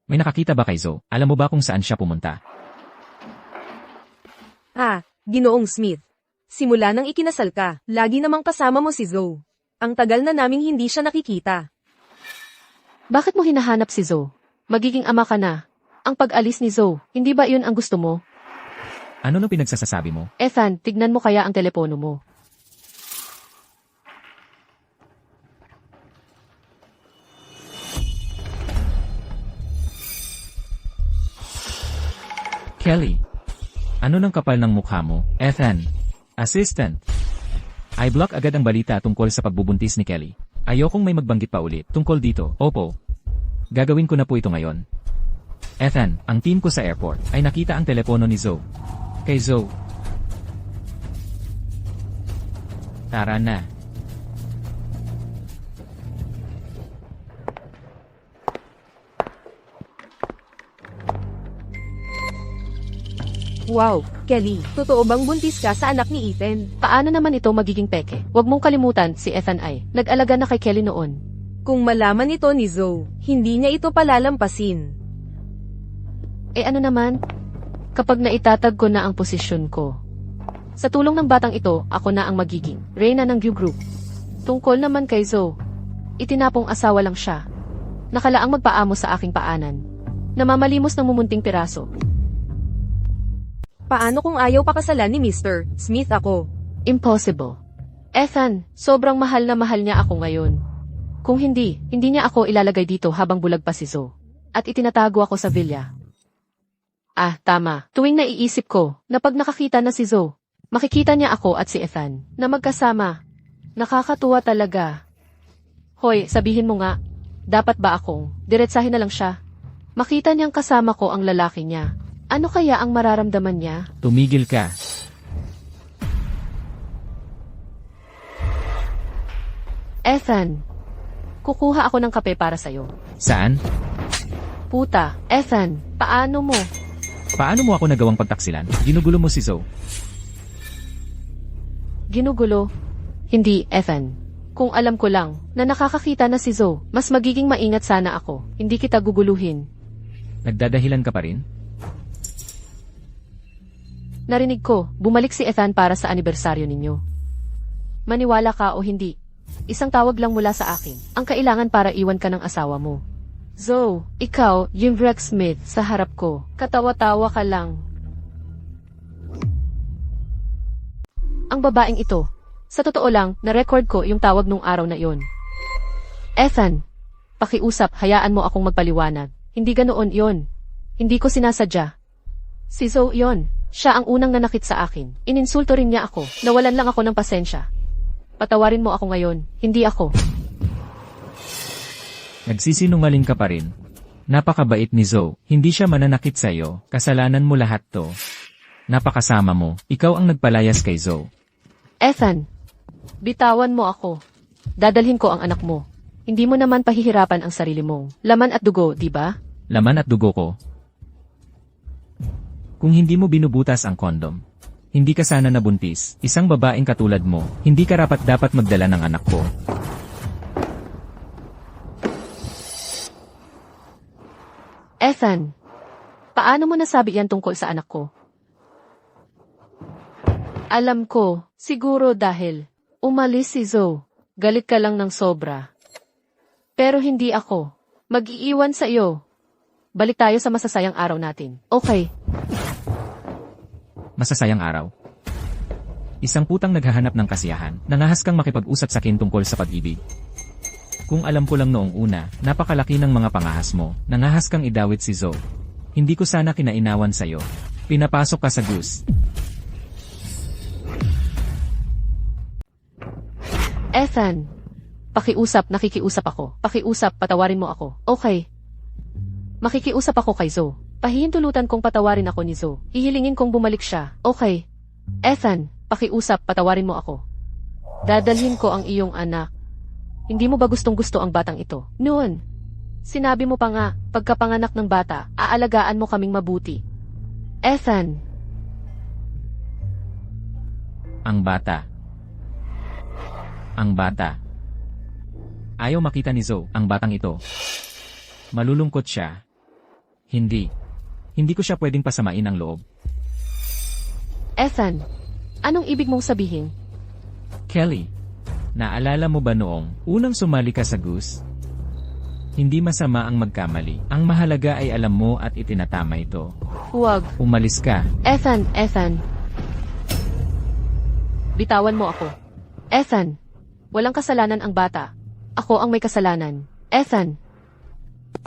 May nakakita ba kay Zoe? Alam mo ba kung saan siya pumunta? Ginoong Smith. Simula nang ikinasal ka, lagi namang kasama mo si Zoe. Ang tagal na naming hindi siya nakikita. Bakit mo hinahanap si Zoe? Magiging ama ka na. Ang pag-alis ni Zoe, hindi ba yun ang gusto mo? Ano nung pinagsasasabi mo? Ethan, tignan mo kaya ang telepono mo. Kelly. Ano nang kapal ng mukha mo? Ethan. Assistant. I-block agad ang balita tungkol sa pagbubuntis ni Kelly. Ayokong may magbanggit pa ulit tungkol dito. Opo. Gagawin ko na po ito ngayon. Ethan, ang team ko sa airport ay nakita ang telepono ni Zoe. Kay Zoe. Tara na. Wow, Kelly, totoo bang buntis ka sa anak ni Ethan? Paano naman ito magiging peke? Huwag mong kalimutan, si Ethan ay nag-alaga na kay Kelly noon. Kung malaman ito ni Zoe, hindi niya ito palalampasin. Eh ano naman? Kapag naitatag ko na ang posisyon ko. Sa tulong ng batang ito, ako na ang magiging reyna ng View Group. Tungkol naman kay Zoe, itinapong asawa lang siya. Nakalaang magpaamo sa aking paanan. Namamalimos ng mumunting piraso. Paano kung ayaw pakasalan ni Mr. Smith ako? Impossible. Ethan, sobrang mahal na mahal niya ako ngayon. Kung hindi niya ako ilalagay dito habang bulag pa si Zoe. At itinatago ako sa villa. Tama. Tuwing naiisip ko na pag nakakita na si Zoe, makikita niya ako at si Ethan na magkasama. Nakakatuwa talaga. Hoy, sabihin mo nga, dapat ba akong diretsahin na lang siya? Makita niyang kasama ko ang lalaki niya. Ano kaya ang mararamdaman niya? Tumigil ka. Ethan, kukuha ako ng kape para sa'yo. Saan? Puta, Ethan, paano mo? Paano mo ako nagawang pagtaksilan? Ginugulo mo si Zoe. Ginugulo? Hindi, Ethan. Kung alam ko lang na nakakakita na si Zoe, mas magiging maingat sana ako. Hindi kita guguluhin. Nagdadahilan ka pa rin? Narinig ko, bumalik si Ethan para sa anibersaryo ninyo. Maniwala ka o hindi, isang tawag lang mula sa akin, ang kailangan para iwan ka ng asawa mo. Zoe, ikaw, yung Rex Smith, sa harap ko, katawa-tawa ka lang. Ang babaeng ito, sa totoo lang, na-record ko yung tawag nung araw na iyon. Ethan, pakiusap, hayaan mo akong magpaliwanag. Hindi ganoon yon. Hindi ko sinasadya. Si Zoe yon. Siya ang unang nanakit sa akin. Ininsulto rin niya ako. Nawalan lang ako ng pasensya. Patawarin mo ako ngayon. Hindi ako. Nagsisinungaling ka pa rin. Napakabait ni Zoe. Hindi siya mananakit sa'yo. Kasalanan mo lahat to. Napakasama mo, ikaw ang nagpalayas kay Zoe. Ethan, bitawan mo ako. Dadalhin ko ang anak mo. Hindi mo naman pahihirapan ang sarili mong laman at dugo, di ba? Laman at dugo ko. Kung hindi mo binubutas ang kondom, hindi ka sana nabuntis. Isang babaeng katulad mo, hindi ka dapat magdala ng anak ko. Ethan, paano mo nasabi yan tungkol sa anak ko? Alam ko, siguro dahil umalis si Zoe. Galit ka lang ng sobra. Pero hindi ako. Mag-iiwan sa iyo. Balik tayo sa masasayang araw natin. Okay. Masasayang araw. Isang putang naghahanap ng kasiyahan, nangahas kang makipag-usap sa akin tungkol sa pag-ibig. Kung alam ko lang noong una, napakalaki ng mga pangahas mo, nangahas kang idawit si Zoe. Hindi ko sana kinainawan sa'yo. Pinapasok ka sa goose. Ethan, pakiusap, nakikiusap ako. Pakiusap, patawarin mo ako. Okay. Makikiusap ako kay Zoe. Pahihintulutan kong patawarin ako ni Zoe. Hihilingin kong bumalik siya. Okay. Ethan, pakiusap, patawarin mo ako. Dadalhin ko ang iyong anak. Hindi mo ba gustong-gusto ang batang ito? Noon. Sinabi mo pa nga, pagkapanganak ng bata, aalagaan mo kaming mabuti. Ethan. Ang bata. Ang bata. Ayaw makita ni Zoe, ang batang ito. Malulungkot siya. Hindi. Hindi ko siya pwedeng pasamain ang loob. Ethan, anong ibig mong sabihin? Kelly, naalala mo ba noong unang sumali ka sa goose? Hindi masama ang magkamali. Ang mahalaga ay alam mo at itinatama ito. Huwag. Umalis ka. Ethan. Bitawan mo ako. Ethan, walang kasalanan ang bata. Ako ang may kasalanan. Ethan,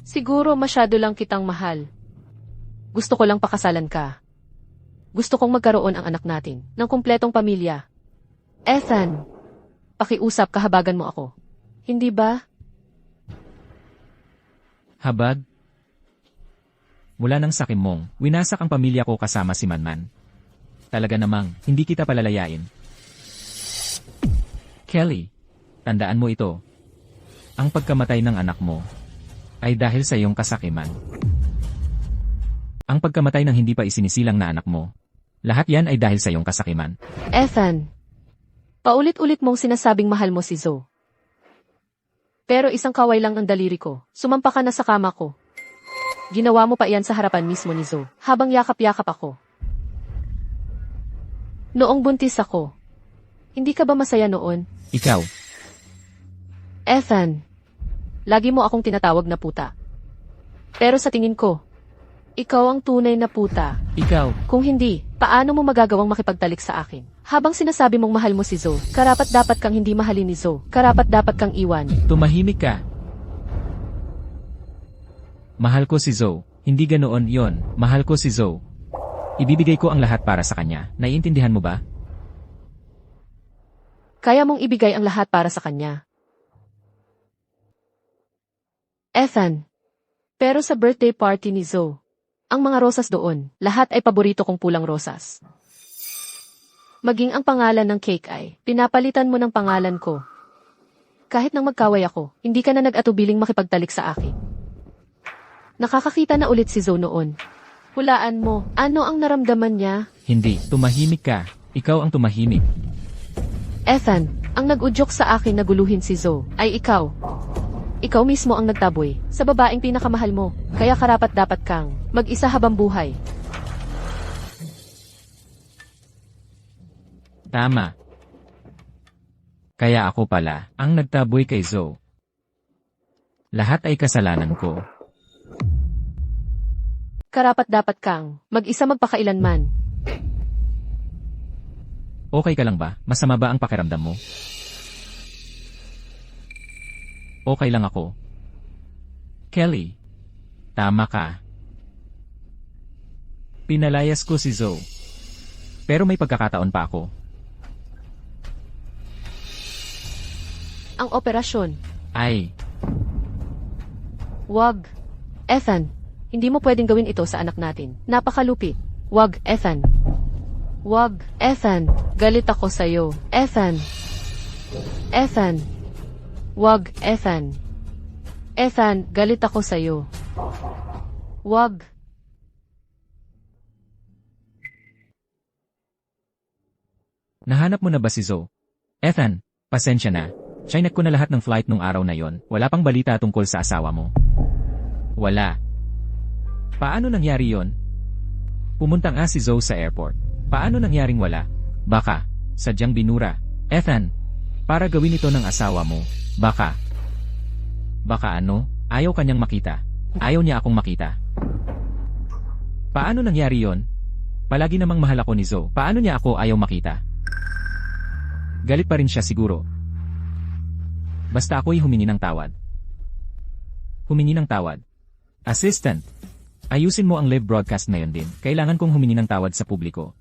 siguro masyado lang kitang mahal. Gusto ko lang pakasalan ka. Gusto kong magkaroon ang anak natin ng kumpletong pamilya. Ethan, pakiusap, kahabagan mo ako. Hindi ba? Habag? Mula nang sakim mong, winasak ang pamilya ko kasama si Manman. Talaga namang, hindi kita palalayain. Kelly, tandaan mo ito. Ang pagkamatay ng anak mo ay dahil sa iyong kasakiman. Ang pagkamatay ng hindi pa isinisilang na anak mo, lahat yan ay dahil sa iyong kasakiman. Ethan, paulit-ulit mong sinasabing mahal mo si Zoe. Pero isang kaway lang ang daliri ko. Sumampa ka na sa kama ko. Ginawa mo pa iyan sa harapan mismo ni Zoe, habang yakap-yakap ako. Noong buntis ako, hindi ka ba masaya noon? Ikaw, Ethan, lagi mo akong tinatawag na puta. Pero sa tingin ko, ikaw ang tunay na puta. ikaw, Kung hindi, paano mo magagawang makipagtalik sa akin? Habang sinasabi mong mahal mo si Zoe, karapat dapat kang hindi mahalin ni Zoe. Karapat dapat kang iwan. tumahimik ka. Mahal ko si Zoe, hindi ganoon yon. Mahal ko si Zoe. Ibibigay ko ang lahat para sa kanya. Naiintindihan mo ba? Kaya mong ibigay ang lahat para sa kanya. Ethan, pero sa birthday party ni Zoe, ang mga rosas doon, lahat ay paborito kong pulang rosas. Maging ang pangalan ng cake ay, pinapalitan mo ng pangalan ko. Kahit nang magkaway ako, hindi ka na nag-atubiling makipagtalik sa akin. Nakakakita na ulit si Zoe noon. Hulaan mo, ano ang naramdaman niya? Hindi, tumahimik ka. Ikaw ang tumahimik. Ethan, ang nag-udyok sa akin na guluhin si Zoe, ay ikaw. Ikaw mismo ang nagtaboy sa babaeng pinakamahal mo, kaya karapat dapat kang mag-isa habang buhay. Tama. Kaya ako pala, ang nagtaboy kay Zoe. Lahat ay kasalanan ko. Karapat dapat kang mag-isa magpakailanman. Okay ka lang ba? Masama ba ang pakiramdam mo? Okay lang ako. Kelly, tama ka. Pinalayas ko si Zoe. Pero may pagkakataon pa ako. Ang operasyon. Ay, Wag. Ethan, hindi mo pwedeng gawin ito sa anak natin. Napakalupit. Wag, Ethan. Wag, Ethan. Galit ako sa'yo. Ethan. Ethan. Wag, Ethan. Ethan, galit ako sa'yo. Wag. Nahanap mo na ba si Zoe? Ethan, pasensya na. Chinek ko na lahat ng flight nung araw na yon. Wala pang balita tungkol sa asawa mo. Wala. Paano nangyari yon? Pumunta nga si Zoe sa airport. Paano nangyaring wala? Baka, sadyang binura. Ethan, para gawin ito ng asawa mo. Baka ano? Ayaw kanyang makita. Ayaw niya akong makita. Paano nangyari yon? Palagi namang mahal ako ni Zoe. Paano niya ako ayaw makita? Galit pa rin siya siguro. Basta ako'y humingi ng tawad. Humingi ng tawad. Assistant, ayusin mo ang live broadcast ngayon din. Kailangan kong humingi ng tawad sa publiko.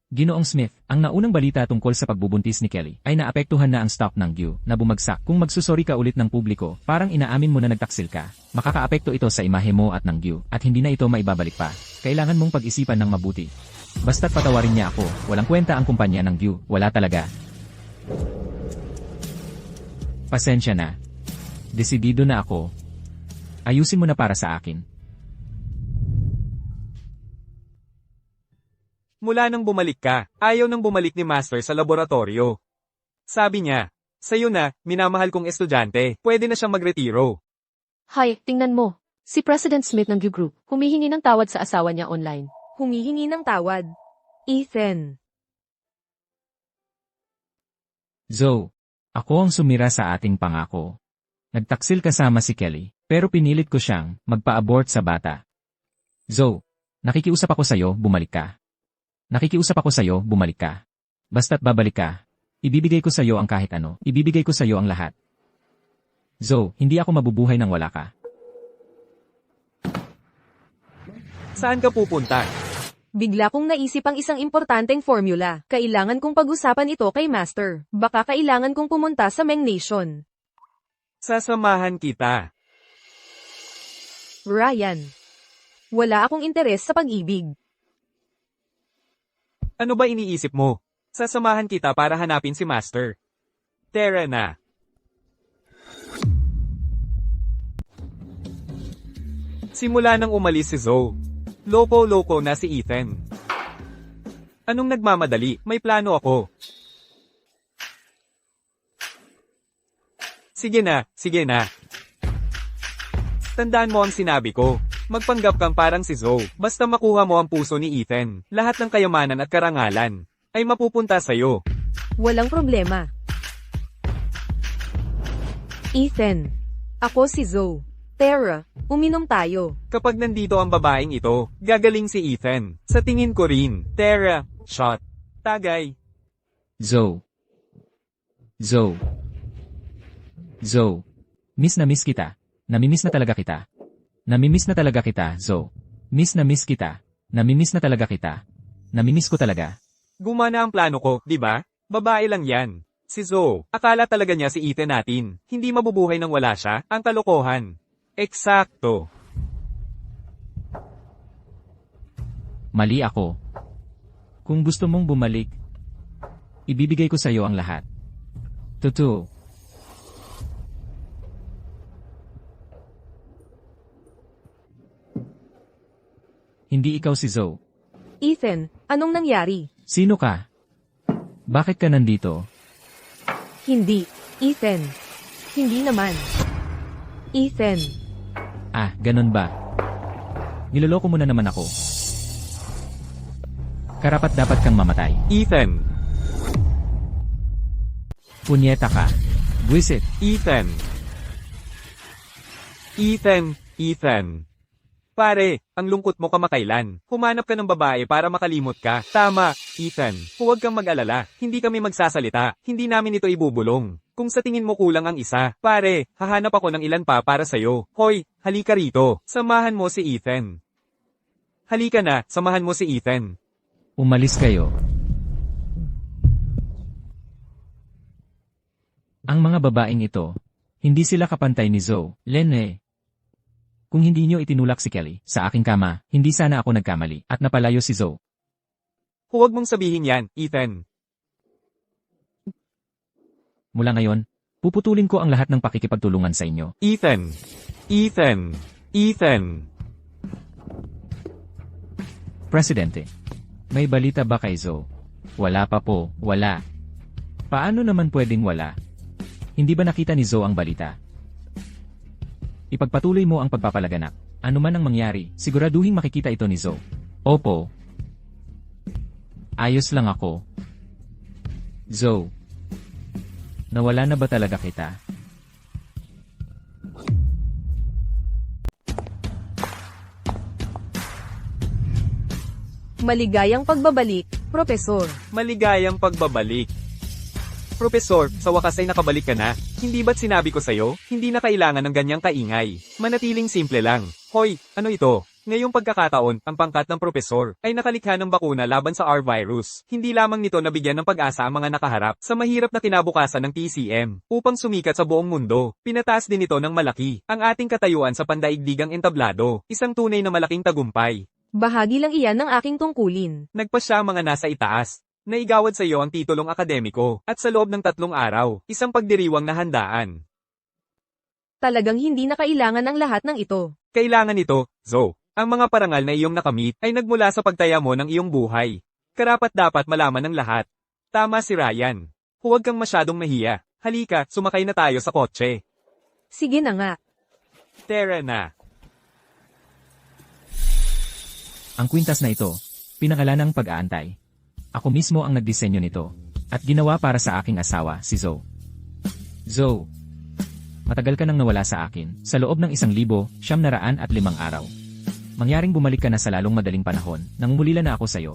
Ginoong Smith, ang naunang balita tungkol sa pagbubuntis ni Kelly ay naapektuhan na ang stock ng GU na bumagsak. Kung magsusori ka ulit ng publiko, parang inaamin mo na nagtaksil ka. Makakaapekto ito sa imahe mo at ng GU at hindi na ito maibabalik pa. Kailangan mong pag-isipan ng mabuti. Basta't patawarin niya ako, walang kwenta ang kumpanya ng GU, wala talaga. Pasensya na. Desidido na ako. Ayusin mo na para sa akin. Mula nang bumalik ka, ayaw nang bumalik ni Master sa laboratorio. Sabi niya, sa'yo na, minamahal kong estudyante, pwede na siyang magretiro. Hay, tingnan mo. Si President Smith ng Q Group, humihingi ng tawad sa asawa niya online. Humihingi ng tawad. Ethan. Zoe, ako ang sumira sa ating pangako. Nagtaksil kasama si Kelly, pero pinilit ko siyang magpa-abort sa bata. Zoe, nakikiusap ako sa'yo, bumalik ka. Nakikiusap ako sa'yo, bumalik ka. Basta't babalik ka. Ibibigay ko sa'yo ang kahit ano, ibibigay ko sa'yo ang lahat. Zoe, hindi ako mabubuhay nang wala ka. Saan ka pupunta? Bigla kong naisip ang isang importanteng formula. Kailangan kong pag-usapan ito kay Master. Baka kailangan kong pumunta sa Meng Nation. Sasamahan kita. Ryan. Wala akong interes sa pag-ibig. Ano ba iniisip mo? Sasamahan kita para hanapin si Master. Tara na. Simula nang umalis si Zoe, loko-loko na si Ethan. Anong nagmamadali? May plano ako. Sige na, sige na. Tandaan mo ang sinabi ko. Magpanggap kang parang si Zoe. Basta makuha mo ang puso ni Ethan, lahat ng kayamanan at karangalan ay mapupunta sa'yo. Walang problema. Ethan. Ako si Zoe. Tara, uminom tayo. Kapag nandito ang babaeng ito, gagaling si Ethan. Sa tingin ko rin. Tara, shot. Tagay. Zoe. Zoe. Zoe. Miss na miss kita. Namimiss na talaga kita. Namimiss na talaga kita, Zoe. Miss na miss kita. Namimiss na talaga kita. Namimiss ko talaga. Gumana ang plano ko, di ba? Babae lang yan. Si Zoe, akala talaga niya si Ethan natin. Hindi mabubuhay nang wala siya. Ang kalokohan. Eksakto. Mali ako. Kung gusto mong bumalik, ibibigay ko sa iyo ang lahat. Totoo. Hindi ikaw si Zoe. Ethan, anong nangyari? Sino ka? Bakit ka nandito? Hindi. Ethan. Hindi naman. Ethan. Ah, ganun ba? Niloloko mo na naman ako. Karapat dapat kang mamatay. Ethan. Punyeta ka. Buwisit. Ethan. Ethan. Pare, ang lungkot mo kamakailan. Humanap ka ng babae para makalimot ka. Tama, Ethan. Huwag kang mag-alala. Hindi kami magsasalita. Hindi namin ito ibubulong. Kung sa tingin mo kulang ang isa, pare, hahanap ako ng ilan pa para sa'yo. Hoy, halika rito. Samahan mo si Ethan. Halika na, samahan mo si Ethan. Umalis kayo. Ang mga babaeng ito, hindi sila kapantay ni Zoe, Lene. Kung hindi niyo itinulak si Kelly sa aking kama, hindi sana ako nagkamali at napalayo si Zoe. Huwag mong sabihin yan, Ethan. Mula ngayon, puputulin ko ang lahat ng pakikipagtulungan sa inyo. Ethan. Ethan. Ethan. Presidente, may balita ba kay Zoe? Wala pa po, wala. Paano naman pwedeng wala? Hindi ba nakita ni Zoe ang balita? Ipagpatuloy mo ang pagpapalaganap. Ano man ang mangyari, siguraduhin makikita ito ni Zoe. Opo. Ayos lang ako. Zoe. Nawala na ba talaga kita? Maligayang pagbabalik, Profesor. Maligayang pagbabalik. Profesor, sa wakas ay nakabalik ka na. Hindi ba't sinabi ko sa'yo, hindi na kailangan ng ganyang kaingay. Manatiling simple lang. Hoy, ano ito? Ngayong pagkakataon, ang pangkat ng profesor ay nakalikha ng bakuna laban sa R-virus. Hindi lamang nito nabigyan ng pag-asa ang mga nakaharap sa mahirap na kinabukasan ng TCM upang sumikat sa buong mundo. Pinataas din ito ng malaki ang ating katayuan sa pandaigdigang entablado. Isang tunay na malaking tagumpay. Bahagi lang iyan ng aking tungkulin. Nagpa siya mga nasa itaas. Naigawad sa iyo ang titulong akademiko, at sa loob ng 3 araw, isang pagdiriwang na handaan. Talagang hindi na kailangan ang lahat ng ito. Kailangan ito, Zoe. Ang mga parangal na iyong nakamit ay nagmula sa pagtaya mo ng iyong buhay. Karapat dapat malaman ng lahat. Tama si Ryan. Huwag kang masyadong mahiya. Halika, sumakay na tayo sa kotse. Sige na nga. Tara na. Ang kwintas na ito, pinangalan ng pag-aantay. Ako mismo ang nagdisenyo nito, at ginawa para sa aking asawa, si Zoe. Zoe, matagal ka nang nawala sa akin, sa loob ng 1,905 araw. Mangyaring bumalik ka na sa lalong madaling panahon, nang umulila na ako sa'yo.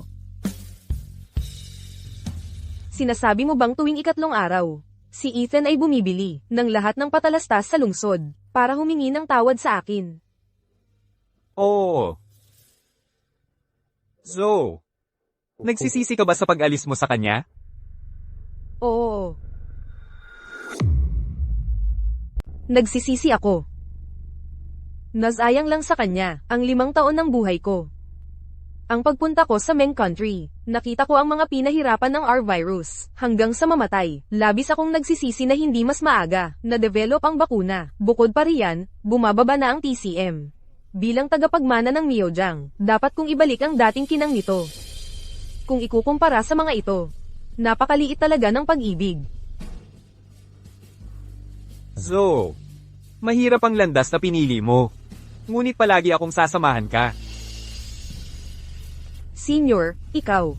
Sinasabi mo bang tuwing 3 araw, si Ethan ay bumibili ng lahat ng patalastas sa lungsod para humingi ng tawad sa akin? Oo. Zoe. Nagsisisi ka ba sa pag-alis mo sa kanya? Oo. Nagsisisi ako. Nasayang lang sa kanya ang 5 taon ng buhay ko. Ang pagpunta ko sa Meng Country, nakita ko ang mga pinahirapan ng R-virus hanggang sa mamatay. Labis akong nagsisisi na hindi mas maaga na-develop ang bakuna. Bukod pa riyan, bumababa na ang TCM. Bilang tagapagmana ng Miojang, dapat kong ibalik ang dating kinang nito. Kung ikukumpara sa mga ito, napakaliit talaga ng pag-ibig. Zoe. Mahirap ang landas na pinili mo. Ngunit palagi akong sasamahan ka. Senior, ikaw.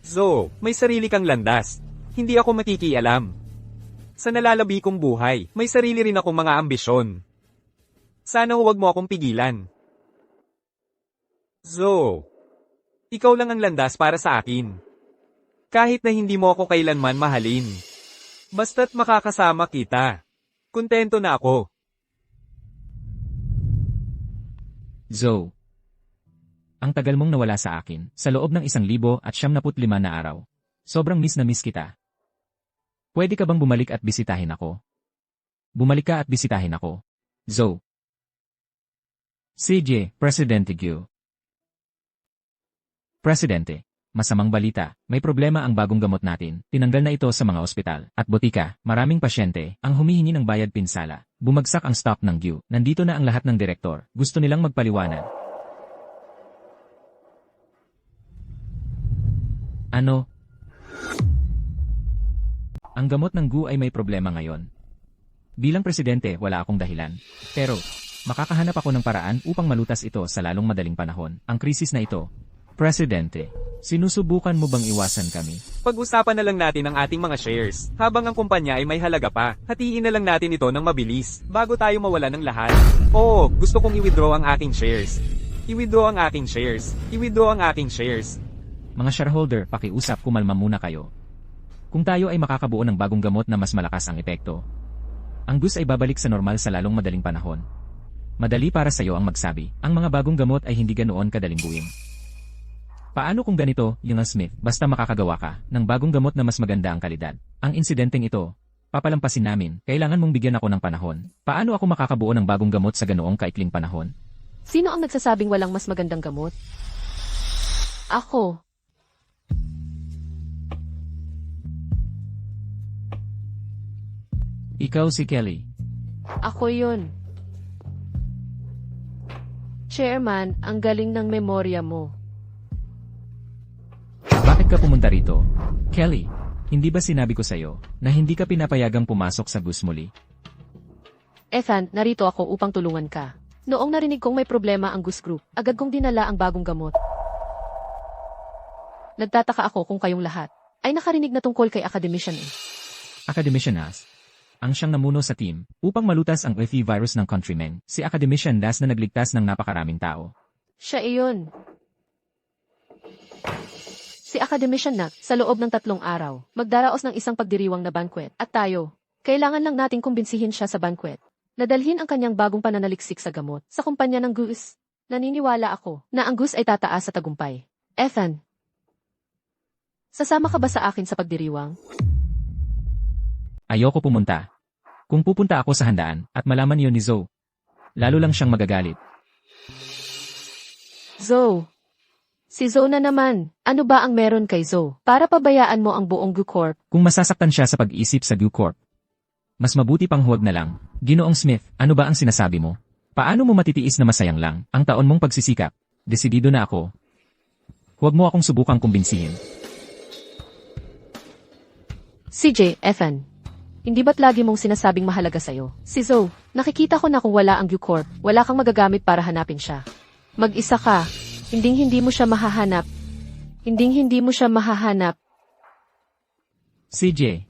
Zoe, may sarili kang landas. Hindi ako makikialam. Sa nalalabi kong buhay, may sarili rin akong mga ambisyon. Sana huwag mo akong pigilan. Zoe, ikaw lang ang landas para sa akin. Kahit na hindi mo ako kailanman mahalin. Basta't makakasama kita. Kontento na ako. Zoe, ang tagal mong nawala sa akin, sa loob ng 1,075 na araw. Sobrang miss na miss kita. Pwede ka bang bumalik at bisitahin ako? Bumalik ka at bisitahin ako. Zoe. CJ, Presidente Gu. Presidente, masamang balita, may problema ang bagong gamot natin, tinanggal na ito sa mga ospital, at botika, maraming pasyente, ang humihingi ng bayad pinsala. Bumagsak ang stock ng Gu, nandito na ang lahat ng direktor, gusto nilang magpaliwanag. Ano? Ang gamot ng Gu ay may problema ngayon. Bilang presidente, wala akong dahilan. Pero, makakahanap ako ng paraan upang malutas ito sa lalong madaling panahon. Ang krisis na ito. Presidente, sinusubukan mo bang iwasan kami? Pag-usapan na lang natin ang ating mga shares. Habang ang kumpanya ay may halaga pa, hatiin na lang natin ito ng mabilis, bago tayo mawala ng lahat. Oo, gusto kong i-withdraw ang aking shares. I-withdraw ang aking shares. I-withdraw ang aking shares. Mga shareholder, pakiusap, kumalma muna kayo. Kung tayo ay makakabuo ng bagong gamot na mas malakas ang epekto, ang GUS ay babalik sa normal sa lalong madaling panahon. Madali para sa iyo ang magsabi, ang mga bagong gamot ay hindi ganoon kadaling buwing. Paano kung ganito, yung Smith, basta makakagawa ka ng bagong gamot na mas maganda ang kalidad? Ang insidenteng ito, papalampasin namin, kailangan mong bigyan ako ng panahon. Paano ako makakabuo ng bagong gamot sa ganoong kaikling panahon? Sino ang nagsasabing walang mas magandang gamot? Ako. Ikaw si Kelly. Ako yun. Chairman, ang galing ng memorya mo. Bakit ka pumunta rito? Kelly, hindi ba sinabi ko sa'yo na hindi ka pinapayagang pumasok sa bus muli? Ethan, narito ako upang tulungan ka. Noong narinig kong may problema ang Goose Group, agad kong dinala ang bagong gamot. Nagtataka ako kung kayong lahat ay nakarinig na tungkol kay Academician eh. Academician Das, ang siyang namuno sa team upang malutas ang Earthy virus ng Countrymen, si Academician Das na nagligtas ng napakaraming tao. Siya iyon. Si Academician Nat, sa loob ng 3 araw, magdaraos ng isang pagdiriwang na banquet. At tayo, kailangan lang nating kumbinsihin siya sa banquet. Nadalhin ang kanyang bagong pananaliksik sa gamot, sa kumpanya ng Goose. Naniniwala ako na ang Goose ay tataas sa tagumpay. Ethan, sasama ka ba sa akin sa pagdiriwang? Ayoko pumunta. Kung pupunta ako sa handaan at malaman niyo ni Zoe, lalo lang siyang magagalit. Zoe. Si Zoe na naman. Ano ba ang meron kay Zoe? Para pabayaan mo ang buong Goo Corp. Kung masasaktan siya sa pag-isip sa Goo Corp, mas mabuti pang huwag na lang. Ginoong Smith, ano ba ang sinasabi mo? Paano mo matitiis na masayang lang ang taon mong pagsisikap? Desidido na ako. Huwag mo akong subukang kumbinsihin. CJ, Ethan. Hindi ba't lagi mong sinasabing mahalaga sa'yo? Si Zoe, nakikita ko na kung wala ang Goo Corp, wala kang magagamit para hanapin siya. Mag-isa ka. Hindi mo siya mahahanap. Hindi mo siya mahahanap. CJ,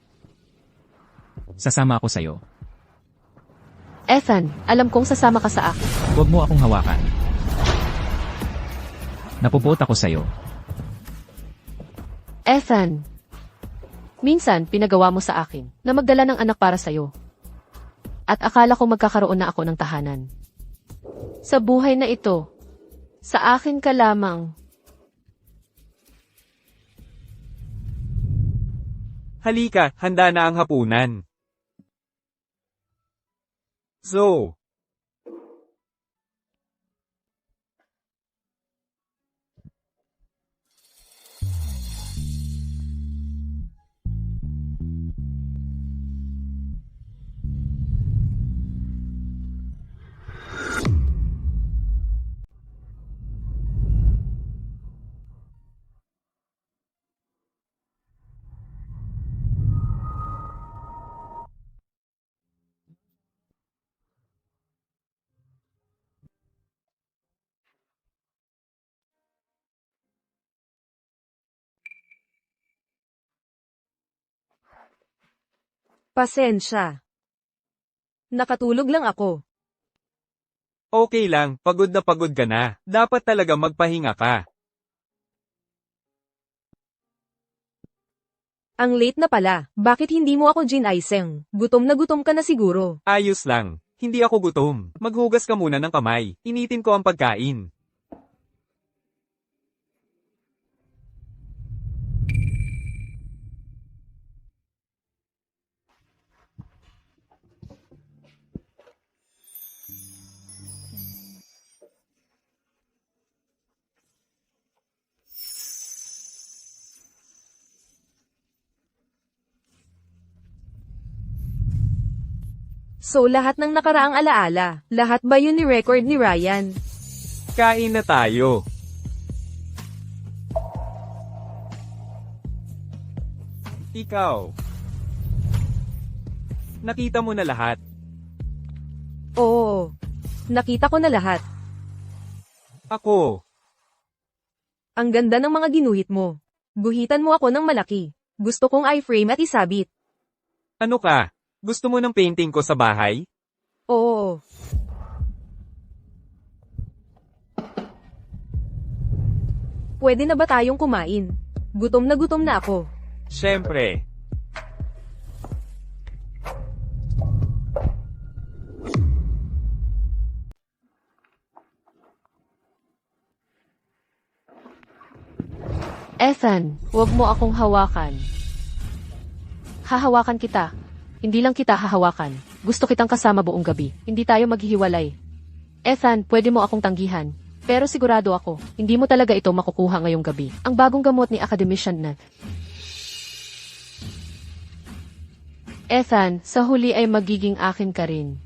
sasama ako sa'yo. Ethan, alam kong sasama ka sa akin. Huwag mo akong hawakan. Napupuot ako sa'yo. Ethan. Minsan, pinagawa mo sa akin na magdala ng anak para sa'yo. At akala ko magkakaroon na ako ng tahanan. Sa buhay na ito, sa akin ka lamang. Halika, handa na ang hapunan. Zoe. Pasensya. Nakatulog lang ako. Okay lang, pagod na pagod ka na. Dapat talaga magpahinga ka. Ang late na pala. Bakit hindi mo ako ginaiseng? Gutom na gutom ka na siguro. Ayos lang. Hindi ako gutom. Maghugas ka muna ng kamay. Initin ko ang pagkain. So lahat ng nakaraang alaala, lahat ba yun ni record ni Ryan? Kain na tayo. Ikaw. Nakita mo na lahat. Oo. Nakita ko na lahat. Ako. Ang ganda ng mga ginuhit mo. Guhitan mo ako ng malaki. Gusto kong iframe at isabit. Ano ka? Gusto mo ng painting ko sa bahay? Oo. Pwede na ba tayong kumain? Gutom na ako. Siyempre. Ethan, huwag mo akong hawakan. Hahawakan kita. Hindi lang kita hahawakan. Gusto kitang kasama buong gabi. Hindi tayo maghihiwalay. Ethan, pwede mo akong tanggihan. Pero sigurado ako, hindi mo talaga ito makukuha ngayong gabi. Ang bagong gamot ni Academician na. Ethan, sa huli ay magiging akin ka rin.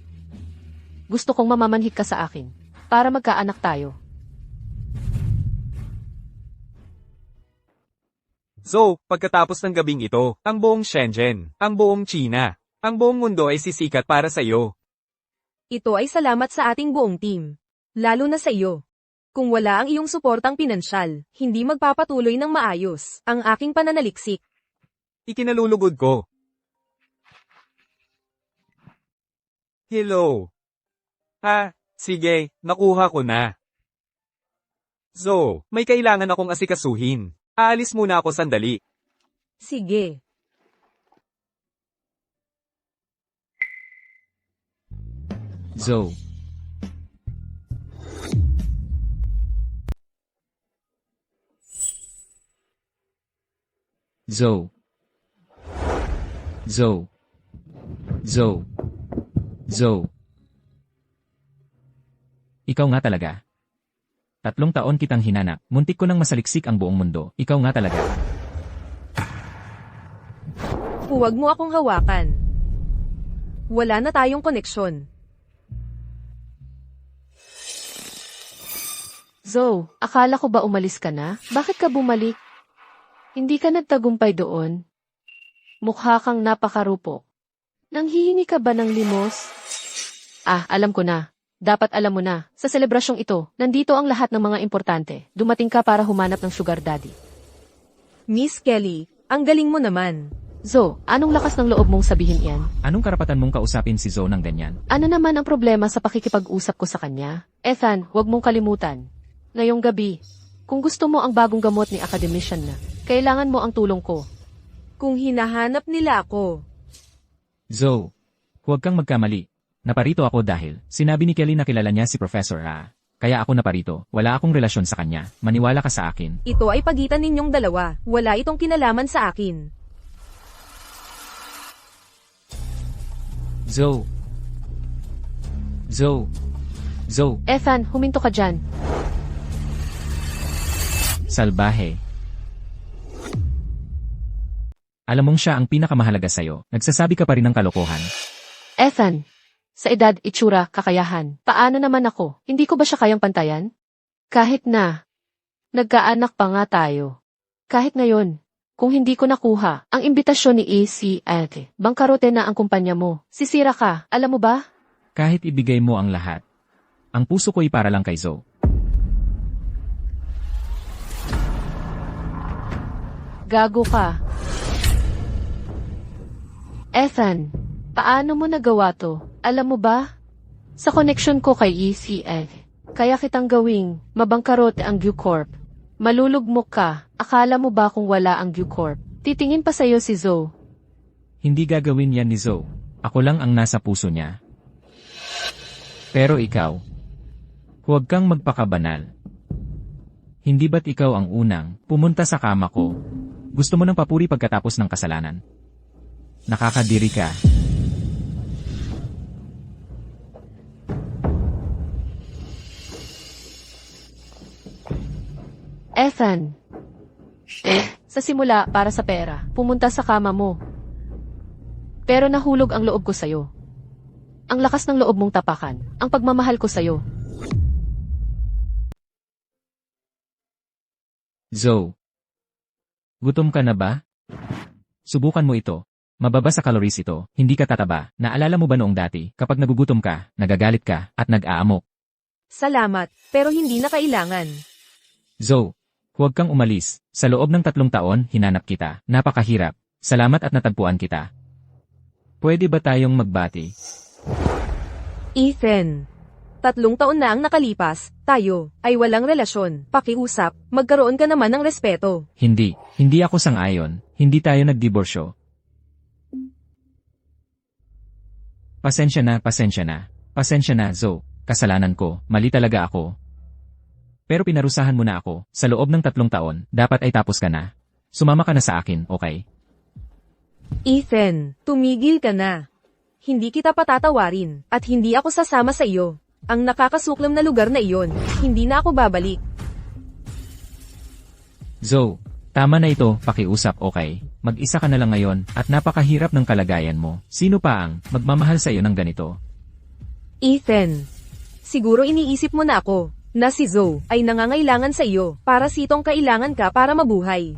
Gusto kong mamamanhik ka sa akin. Para magkaanak tayo. So, pagkatapos ng gabing ito, ang buong Shenzhen, ang buong China, ang buong mundo ay sisikat para sa iyo. Ito ay salamat sa ating buong team. Lalo na sa iyo. Kung wala ang iyong suportang pinansyal, hindi magpapatuloy ng maayos ang aking pananaliksik. Ikinalulugod ko. Hello. Sige, nakuha ko na. So, may kailangan akong asikasuhin. Aalis muna ako sandali. Sige. Zoe. Zoe. Zoe. Zoe. Zoe. Ikaw nga talaga. 3 taon kitang hinanap, muntik ko nang masaliksik ang buong mundo, ikaw nga talaga. Huwag mo akong hawakan. Wala na tayong koneksyon. Zoe, akala ko ba umalis ka na? Bakit ka bumalik? Hindi ka nagtagumpay doon. Mukha kang napakarupok. Nanghihingi ka ba ng limos? Alam ko na. Dapat alam mo na, sa selebrasyong ito, nandito ang lahat ng mga importante. Dumating ka para humanap ng sugar daddy. Miss Kelly, ang galing mo naman. Zoe, anong lakas ng loob mong sabihin iyan? Anong karapatan mong kausapin si Zoe ng ganyan? Ano naman ang problema sa pakikipag-usap ko sa kanya? Ethan, huwag mong kalimutan. Ngayong gabi, kung gusto mo ang bagong gamot ni Academician na, kailangan mo ang tulong ko. Kung hinahanap nila ako, Zoe, huwag kang magkamali. Naparito ako dahil sinabi ni Kelly na kilala niya si Professor A. Kaya ako naparito, wala akong relasyon sa kanya, maniwala ka sa akin. ito ay pagitan ninyong dalawa. Wala itong kinalaman sa akin. Zoe. Zoe. Zoe. Ethan, huminto ka dyan. Salbahe. Alam mong siya ang pinakamahalaga sa'yo, nagsasabi ka pa rin ng kalokohan. Ethan, sa edad, itsura, kakayahan. Paano naman ako? Hindi ko ba siya kayang pantayan? Kahit na, nagkaanak pa nga tayo. Kahit ngayon, kung hindi ko nakuha ang imbitasyon ni Ate, bangkarote na ang kumpanya mo. Sisira ka, alam mo ba? Kahit ibigay mo ang lahat, ang puso ko'y para lang kay Zoe. Gago ka. Ethan, paano mo nagawa to? Alam mo ba? Sa connection ko kay ECF, kaya kitang gawing mabangkarote ang Q-Corp. Malulugmok ka, akala mo ba kung wala ang Q-Corp? Titingin pa sa'yo si Zoe. Hindi gagawin yan ni Zoe. Ako lang ang nasa puso niya. Pero ikaw, huwag kang magpakabanal. Hindi ba't ikaw ang unang pumunta sa kama ko? Gusto mo ng papuri pagkatapos ng kasalanan? Nakakadiri ka. Ethan. Sa simula, para sa pera, pumunta sa kama mo. Pero nahulog ang loob ko sa'yo. Ang lakas ng loob mong tapakan, ang pagmamahal ko sa'yo. Zoe. Gutom ka na ba? Subukan mo ito. Mababa sa calories ito, hindi ka tataba. Naalala mo ba noong dati, kapag nagugutom ka, nagagalit ka, at nag-aamok? Salamat, pero hindi na kailangan. Zoe, huwag kang umalis. Sa loob ng 3 taon, hinanap kita. Napakahirap. Salamat at natagpuan kita. Pwede ba tayong magbati? Ethan, 3 taon na ang nakalipas, tayo ay walang relasyon. Pakiusap, magkaroon ka naman ng respeto. Hindi. Hindi ako sang-ayon. Hindi tayo nagdiborsyo. Pasensya na, pasensya na. Pasensya na, Zoe. Kasalanan ko. Mali talaga ako. Pero pinarusahan mo na ako, sa loob ng 3 taon, dapat ay tapos ka na. Sumama ka na sa akin, okay? Ethan, tumigil ka na. Hindi kita patatawarin, at hindi ako sasama sa iyo. Ang nakakasuklam na lugar na iyon, hindi na ako babalik. Zoe, tama na ito, pakiusap, okay? Mag-isa ka na lang ngayon, at napakahirap ng kalagayan mo. Sino pa ang magmamahal sa iyo ng ganito? Ethan, siguro iniisip mo na ako, na si Zoe ay nangangailangan sa iyo, para sitong kailangan ka para mabuhay.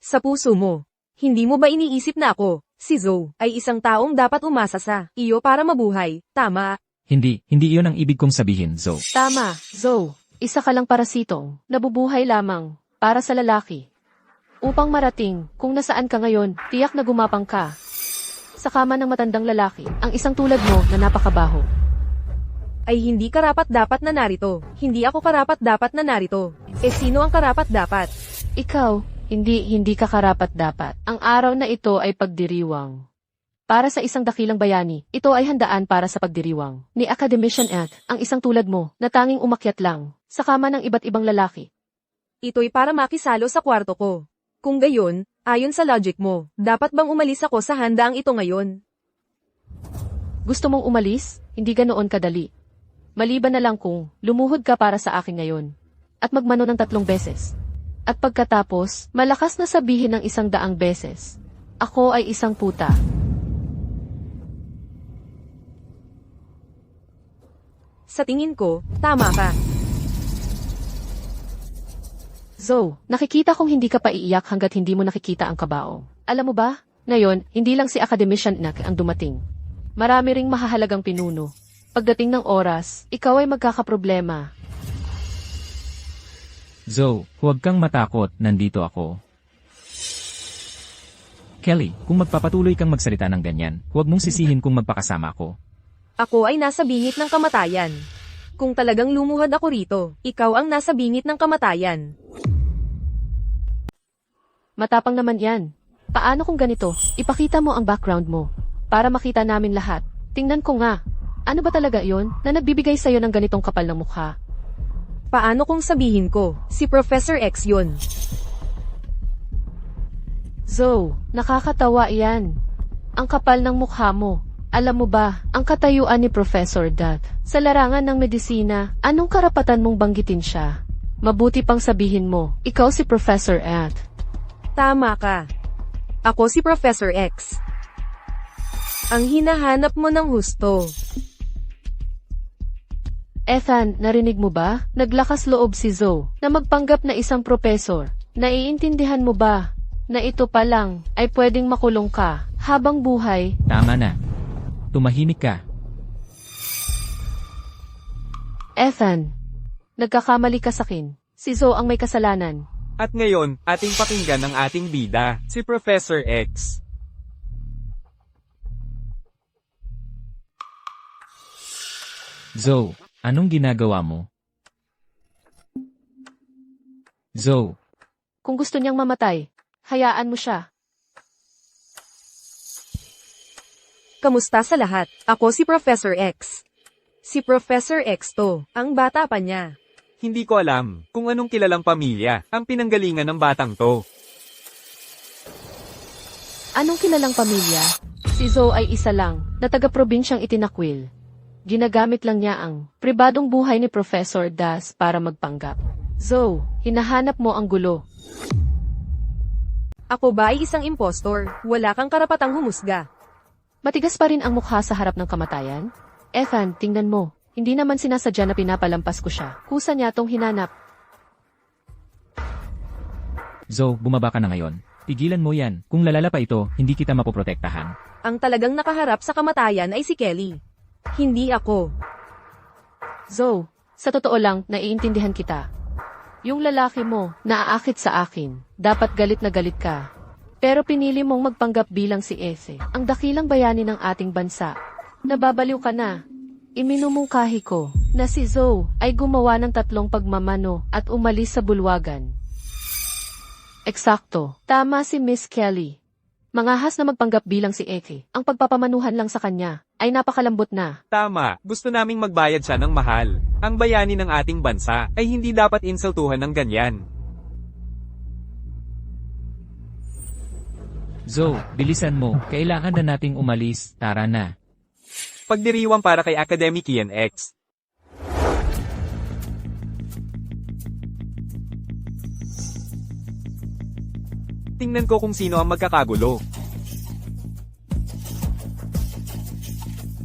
Sa puso mo, hindi mo ba iniisip na ako, si Zoe, ay isang taong dapat umasa sa iyo para mabuhay, tama? Hindi iyon ang ibig kong sabihin, Zoe. Tama, Zoe. Isa ka lang parasitong, nabubuhay lamang, para sa lalaki. Upang marating, kung nasaan ka ngayon, tiyak na gumapang ka. Sa kama ng matandang lalaki, ang isang tulad mo na napakabaho. Ay hindi karapat-dapat na narito, hindi ako karapat-dapat na narito. Sino ang karapat-dapat? Ikaw, hindi ka karapat-dapat. Ang araw na ito ay pagdiriwang. Para sa isang dakilang bayani, ito ay handaan para sa pagdiriwang ni Academician Act, ang isang tulad mo, na tanging umakyat lang, sa kama ng iba't ibang lalaki. Ito'y para makisalo sa kwarto ko. Kung gayon, ayon sa logic mo, dapat bang umalis ako sa handaang ito ngayon? Gusto mong umalis? Hindi ganoon kadali. Maliban na lang kung lumuhod ka para sa akin ngayon. At magmano ng 3 beses. At pagkatapos, malakas na sabihin ng 100 beses. Ako ay isang puta. Sa tingin ko, tama ka. Zoe, nakikita kong hindi ka pa iiyak hanggat hindi mo nakikita ang kabaong. Alam mo ba? Ngayon, hindi lang si Academician Act ang dumating. Marami ring mahahalagang pinuno. Pagdating ng oras, ikaw ay magkakaproblema. Zoe, huwag kang matakot, nandito ako. Kelly, kung magpapatuloy kang magsalita ng ganyan, huwag mong sisihin kung magpakasama ako. Ako ay nasa bingit ng kamatayan. Kung talagang lumuhod ako rito, ikaw ang nasa bingit ng kamatayan. Matapang naman yan. Paano kung ganito? Ipakita mo ang background mo. Para makita namin lahat. Tingnan ko nga. Ano ba talaga yon na nagbibigay sa'yo ng ganitong kapal ng mukha? Paano kung sabihin ko, si Professor X yun? Zoe, nakakatawa yan. Ang kapal ng mukha mo. Alam mo ba, ang katayuan ni Professor Dutt, sa larangan ng medisina, anong karapatan mong banggitin siya? Mabuti pang sabihin mo, ikaw si Professor At. Tama ka. Ako si Professor X. Ang hinahanap mo ng husto. Ethan, narinig mo ba? Naglakas loob si Zoe na magpanggap na isang propesor. Naiintindihan mo ba na ito pa lang ay pwedeng makulong ka habang buhay? Tama na. Tumahimik ka. Ethan, nagkakamali ka sa akin. Si Zoe ang may kasalanan. At ngayon, ating pakinggan ang ating bida, si Professor X. Zoe, anong ginagawa mo? Zoe, Kung gusto niyang mamatay, hayaan mo siya. Kamusta sa lahat? Ako si Professor X. Si Professor X to, ang bata pa niya. Hindi ko alam kung anong kilalang pamilya ang pinanggalingan ng batang to. Anong kilalang pamilya? Si Zoe ay isa lang, na taga-probinsyang itinakwil. Ginagamit lang niya ang pribadong buhay ni Professor Das para magpanggap. Zoe, hinahanap mo ang gulo. Ako ba ay isang impostor? Wala kang karapatang humusga. Matigas pa rin ang mukha sa harap ng kamatayan? Ethan, tingnan mo. Hindi naman sinasadya na pinapalampas ko siya. Kusa niya tong hinanap. Zoe, bumaba ka na ngayon. Tigilan mo yan. Kung lalala pa ito, hindi kita mapoprotektahan. Ang talagang nakaharap sa kamatayan ay si Kelly. Hindi ako. Zoe, sa totoo lang, naiintindihan kita. Yung lalaki mo, naaakit sa akin. Dapat galit na galit ka. Pero pinili mong magpanggap bilang si Ese, ang dakilang bayani ng ating bansa. Nababaliw ka na. Iminumungkahi ko na si Zoe ay gumawa ng 3 pagmamano at umalis sa bulwagan. Eksakto. Tama si Miss Kelly. Mangahas na magpanggap bilang si Eke. Ang pagpapamanuhan lang sa kanya ay napakalambot na. Tama, gusto naming magbayad siya ng mahal. Ang bayani ng ating bansa ay hindi dapat insultuhan ng ganyan. Zoe, bilisan mo. Kailangan na nating umalis. Tara na. Pagdiriwang para kay Academic ENX. Tingnan ko kung sino ang magkakagulo.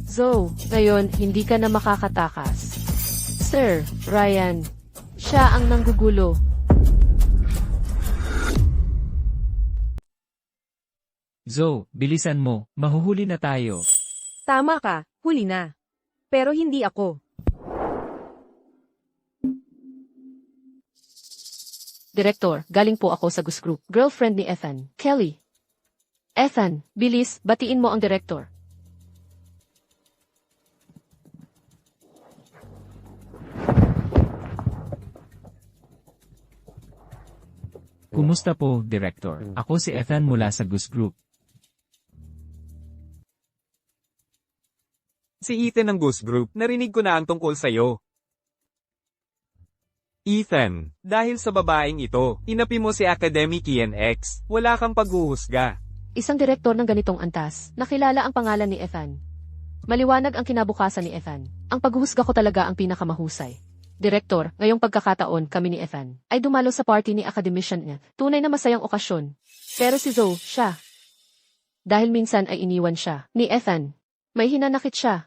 Zoe, ngayon hindi ka na makakatakas. Sir, Ryan. Siya ang nanggugulo. Zoe, bilisan mo. Mahuhuli na tayo. Tama ka, huli na. Pero hindi ako. Director, galing po ako sa Goose Group. Girlfriend ni Ethan, Kelly. Ethan, bilis, batiin mo ang director. Kumusta po, Director? Ako si Ethan mula sa Goose Group. Si Ethan ng Goose Group, narinig ko na ang tungkol sa'yo. Ethan, dahil sa babaeng ito, inapi mo si Academic ENX, wala kang paghuhusga. Isang direktor ng ganitong antas, nakilala ang pangalan ni Ethan. Maliwanag ang kinabukasan ni Ethan. Ang paghuhusga ko talaga ang pinakamahusay. Direktor, ngayong pagkakataon kami ni Ethan ay dumalo sa party ni academician niya. Tunay na masayang okasyon. Pero si Zoe, siya. Dahil minsan ay iniwan siya ni Ethan. May hinanakit siya.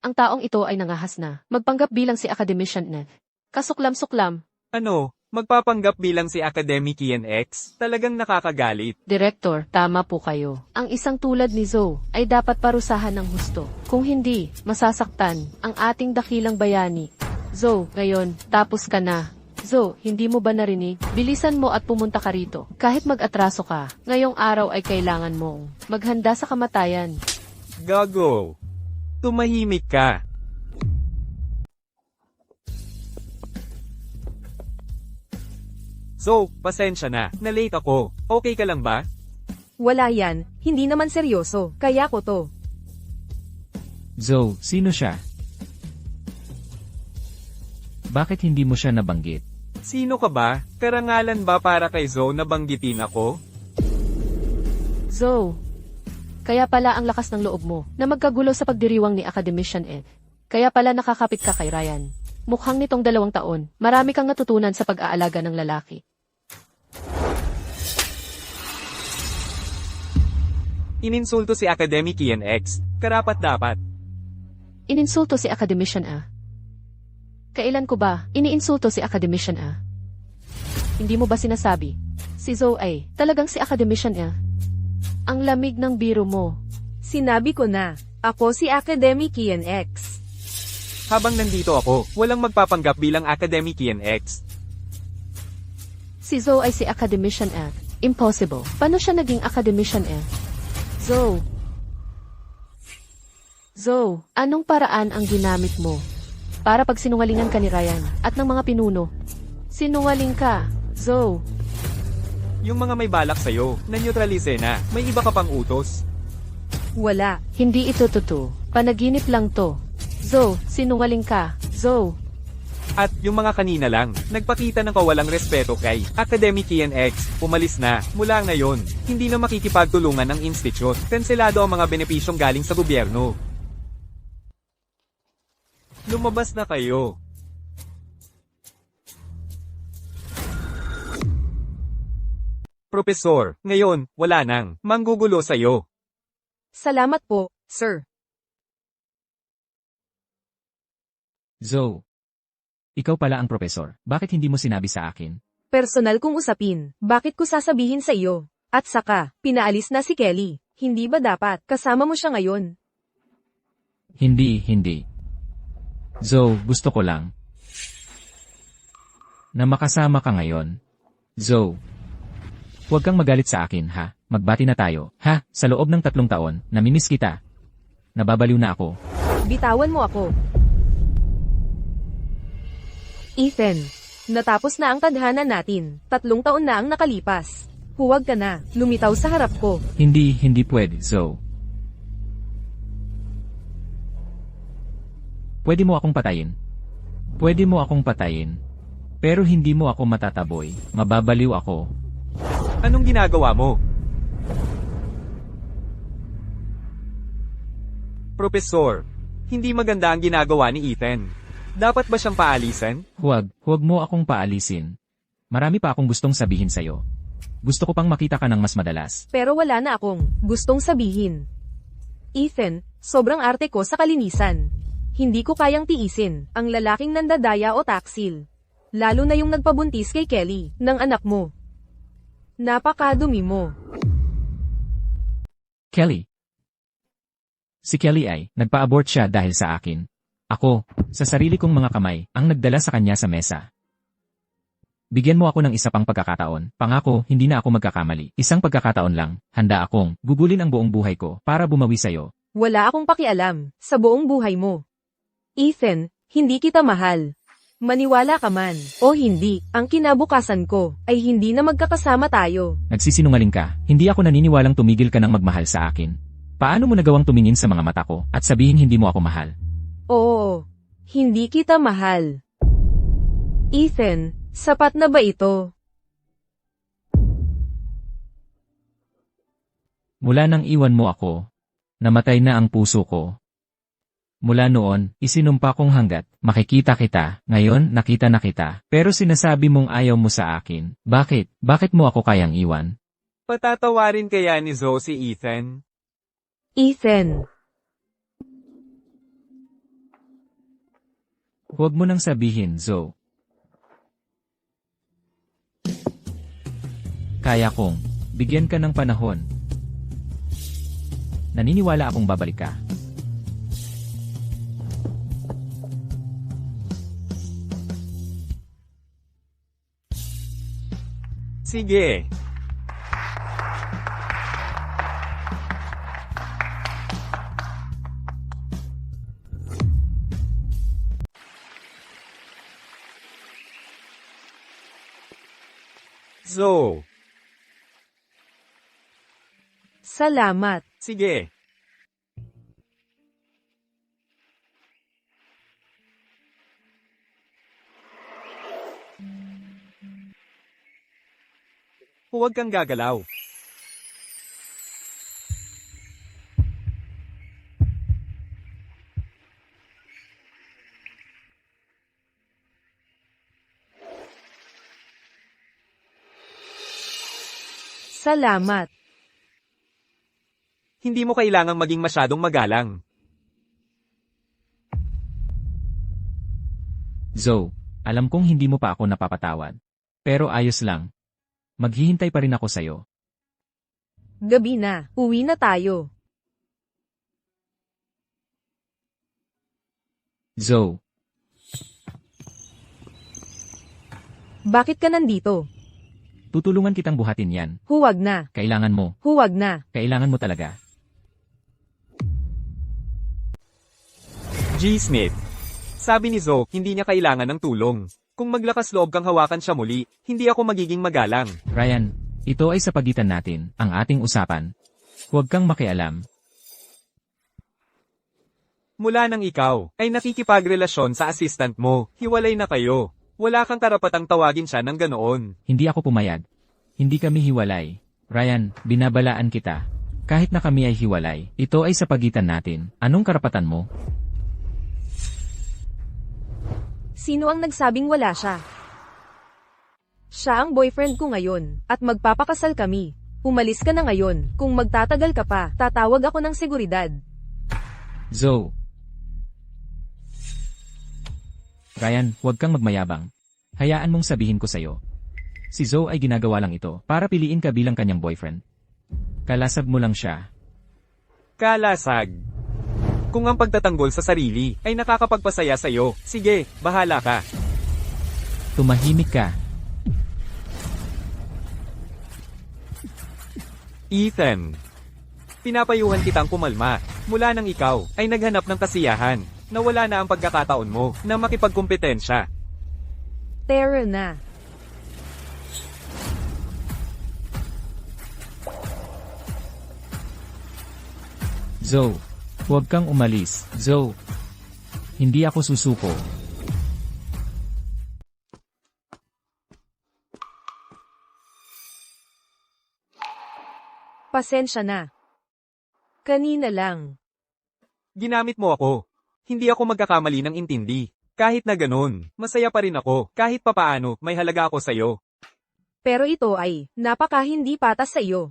Ang taong ito ay nangahas na magpanggap bilang si academician niya. Kasuklam-suklam. Ano, magpapanggap bilang si Academic ENX? Talagang nakakagalit. Direktor, tama po kayo. Ang isang tulad ni Zoe ay dapat parusahan ng husto. Kung hindi, masasaktan ang ating dakilang bayani. Zoe, ngayon, tapos ka na. Zoe, hindi mo ba narinig? Bilisan mo at pumunta ka rito. Kahit mag-atraso ka, ngayong araw ay kailangan mong maghanda sa kamatayan. Gago. Tumahimik ka. So, pasensya na. Na-late ako. Okay ka lang ba? Wala yan, hindi naman seryoso, kaya ko to. Zoe, sino siya? Bakit hindi mo siya nabanggit? Sino ka ba? Karangalan ba para kay Zoe na banggitin ako? Zoe, kaya pala ang lakas ng loob mo na magkagulo sa pagdiriwang ni academician Ed. Kaya pala nakakapit ka kay Ryan. Mukhang nitong 2 taon, marami kang natutunan sa pag-aalaga ng lalaki. Ininsulto si Academic ENX. Karapat dapat. Ininsulto si academician A. Kailan ko ba iniinsulto si academician A? Hindi mo ba sinasabi? Si Zoe ay talagang si academician A. Ang lamig ng biro mo. Sinabi ko na, ako si Academic ENX. Habang nandito ako, walang magpapanggap bilang Academic ENX. Si Zoe ay si academician A. Impossible. Paano siya naging academician A? Zoe. Zoe, anong paraan ang ginamit mo para pagsinungalingan ka ni Ryan at ng mga pinuno? Sinungaling ka, Zoe. Yung mga may balak sa'yo, na-neutralize na. May iba ka pang utos. Wala. Hindi ito totoo. Panaginip lang to. Zoe, sinungaling ka, Zoe. At yung mga kanina lang, nagpakita ng kawalang respeto kay Academic ENX, umalis na. Mula ngayon, hindi na makikipagtulungan ng institute. Kanselado ang mga benepisyong galing sa gobyerno. Lumabas na kayo. Profesor, ngayon, wala nang manggugulo sa'yo. Salamat po, sir. Zoe. Ikaw pala ang propesor. Bakit hindi mo sinabi sa akin? Personal kong usapin, bakit ko sasabihin sa iyo? At saka, pinaalis na si Kelly. Hindi ba dapat kasama mo siya ngayon? Hindi. Zoe, gusto ko lang na makasama ka ngayon. Zoe. Huwag kang magalit sa akin, ha? Magbati na tayo, ha? Sa loob ng 3 taon, namimiss kita. Nababaliw na ako. Bitawan mo ako. Ethan, natapos na ang tadhana natin. 3 taon na ang nakalipas. Huwag ka na, lumitaw sa harap ko. Hindi pwede, Zoe. Pwede mo akong patayin. Pwede mo akong patayin. Pero hindi mo ako matataboy. Mababaliw ako. Anong ginagawa mo? Profesor, hindi maganda ang ginagawa ni Ethan. Dapat ba siyang paalisan? Huwag mo akong paalisin. Marami pa akong gustong sabihin sa'yo. Gusto ko pang makita ka ng mas madalas. Pero wala na akong gustong sabihin. Ethan, sobrang arte ko sa kalinisan. Hindi ko kayang tiisin ang lalaking nandadaya o taksil. Lalo na yung nagpabuntis kay Kelly, ng anak mo. Napakadumi mo. Kelly. Si Kelly ay nagpa-abort siya dahil sa akin. Ako, sa sarili kong mga kamay, ang nagdala sa kanya sa mesa. Bigyan mo ako ng isa pang pagkakataon. Pangako, hindi na ako magkakamali. Isang pagkakataon lang. Handa akong gugulin ang buong buhay ko para bumawi sa'yo. Wala akong pakialam sa buong buhay mo. Ethan, hindi kita mahal. Maniwala ka man o hindi, ang kinabukasan ko ay hindi na magkakasama tayo. Nagsisinungaling ka. Hindi ako naniniwalang tumigil ka ng magmahal sa akin. Paano mo nagawang tumingin sa mga mata ko at sabihin hindi mo ako mahal? Oo, hindi kita mahal. Ethan, sapat na ba ito? Mula nang iwan mo ako, namatay na ang puso ko. Mula noon, isinumpa kong hanggat makikita kita, ngayon nakita na kita. Pero sinasabi mong ayaw mo sa akin. Bakit? Bakit mo ako kayang iwan? Patatawarin kaya ni Zoe si Ethan? Ethan, Huwag mo nang sabihin, Zoe. Kaya kong bigyan ka ng panahon. Naniniwala akong babalik ka. Sige. Zoe, salamat. sige. Huwag kang gagalaw. Salamat. Hindi mo kailangang maging masyadong magalang. Zoe, alam kong hindi mo pa ako napapatawad. Pero ayos lang. Maghihintay pa rin ako sa'yo. Gabi na, uwi na tayo. Zoe, Bakit ka nandito? tutulungan kitang buhatin yan. Huwag na, Kailangan mo. huwag na. Kailangan mo talaga. G. Smith. Sabi ni Zoe, hindi niya kailangan ng tulong. Kung maglakas loob kang hawakan siya muli, hindi ako magiging magalang. Ryan, ito ay sa pagitan natin, ang ating usapan. Huwag kang makialam. Mula nang ikaw ay nakikipagrelasyon sa assistant mo, hiwalay na kayo. Wala kang karapatang tawagin siya ng ganoon. Hindi ako pumayag. Hindi kami hiwalay. Ryan, binabalaan kita. Kahit na kami ay hiwalay, ito ay sa pagitan natin. Anong karapatan mo? Sino ang nagsabing wala siya? Siya ang boyfriend ko ngayon, at magpapakasal kami. Umalis ka na ngayon, kung magtatagal ka pa, tatawag ako ng seguridad. Zoe. Ryan, huwag kang magmayabang. Hayaan mong sabihin ko sa'yo. Si Zoe ay ginagawa lang ito para piliin ka bilang kanyang boyfriend. Kalasag mo lang siya. Kalasag. Kung ang pagtatanggol sa sarili ay nakakapagpasaya sa'yo, sige, bahala ka. Tumahimik ka. Ethan. Pinapayuhan kitang kumalma. Mula nang ikaw ay naghanap ng kasiyahan. Nawala na ang pagkakataon mo na makipagkumpetensya. Tara na. Zoe. Huwag kang umalis, Zoe. Hindi ako susuko. Pasensya na. Kanina lang. Ginamit mo ako. Hindi ako magkakamali ng intindi. Kahit na ganun, masaya pa rin ako. Kahit papaano, may halaga ako sa'yo. Pero ito ay, napaka hindi patas sa iyo.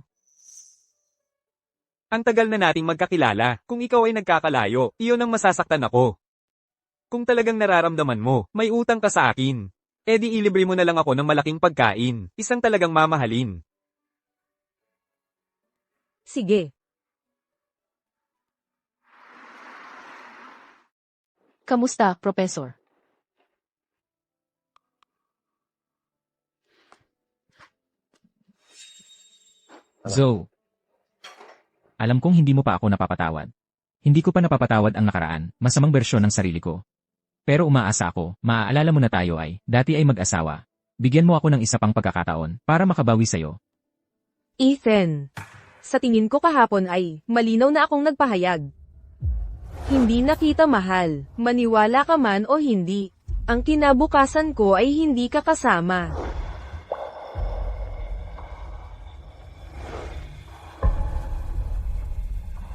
Ang tagal na nating magkakilala. Kung ikaw ay nagkakalayo, iyon ang masasaktan ako. Kung talagang nararamdaman mo, may utang ka sa akin. E di ilibre mo na lang ako ng malaking pagkain. Isang talagang mamahalin. Sige. Kamusta, Professor? Zoe. Alam kong hindi mo pa ako napapatawad. Hindi ko pa napapatawad ang nakaraan, masamang bersyon ng sarili ko. Pero umaasa ako, maaalala mo na tayo ay, dati ay mag-asawa. Bigyan mo ako ng isa pang pagkakataon, para makabawi sa'yo. Ethan. Sa tingin ko kahapon ay, malinaw na akong nagpahayag. Hindi na kita mahal, maniwala ka man o hindi. Ang kinabukasan ko ay hindi ka kasama.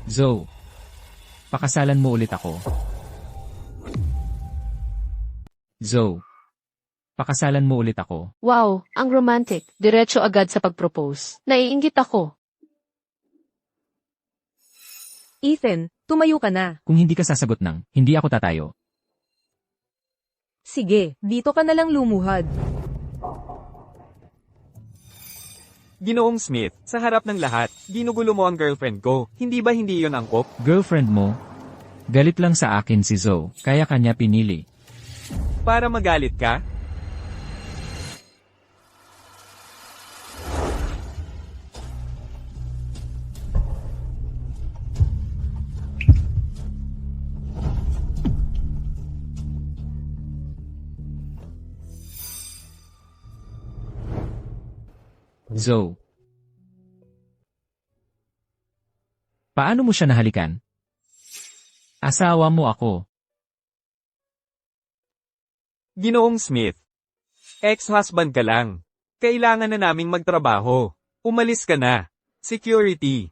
Zoe. Pakasalan mo ulit ako. Zoe. Pakasalan mo ulit ako. Wow, ang romantic. Diretso agad sa pag-propose. Naiinggit ako. Ethan, tumayo ka na. Kung hindi ka sasagot ng, hindi ako tatayo. Sige, dito ka na lang lumuhad. Ginoong Smith, sa harap ng lahat, ginugulo mo ang girlfriend ko. Hindi ba hindi yon angkop? Girlfriend mo? Galit lang sa akin si Zoe, kaya kanya pinili. Para magalit ka? Zoe. Paano mo siya nahalikan? Asawa mo ako. Ginoong Smith, ex-husband ka lang. Kailangan na naming magtrabaho. Umalis ka na. Security.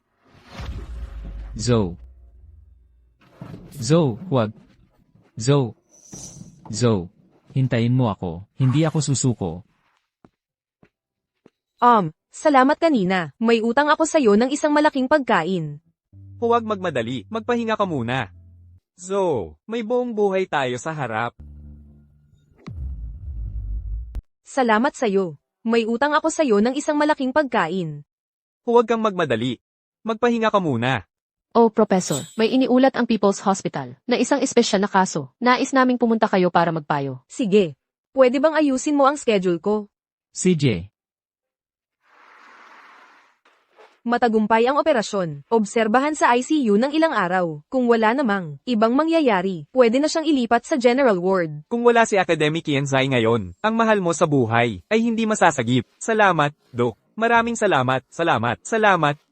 Zoe. Zoe, huwag. Zoe. Zoe. Hintayin mo ako. Hindi ako susuko. Salamat kanina. May utang ako sa'yo ng isang malaking pagkain. Huwag magmadali. Magpahinga ka muna. Zoe, may buong buhay tayo sa harap. Salamat sa'yo. May utang ako sa'yo ng isang malaking pagkain. Huwag kang magmadali. Magpahinga ka muna. Oh, Professor, may iniulat ang People's Hospital na isang espesyal na kaso. Nais naming pumunta kayo para magpayo. Sige. Pwede bang ayusin mo ang schedule ko? CJ. Matagumpay ang operasyon. Obserbahan sa ICU ng ilang araw. Kung wala namang ibang mangyayari, pwede na siyang ilipat sa general ward. Kung wala si Academic Kienzai ngayon, ang mahal mo sa buhay ay hindi masasagip. Salamat, Dok. Maraming salamat, salamat,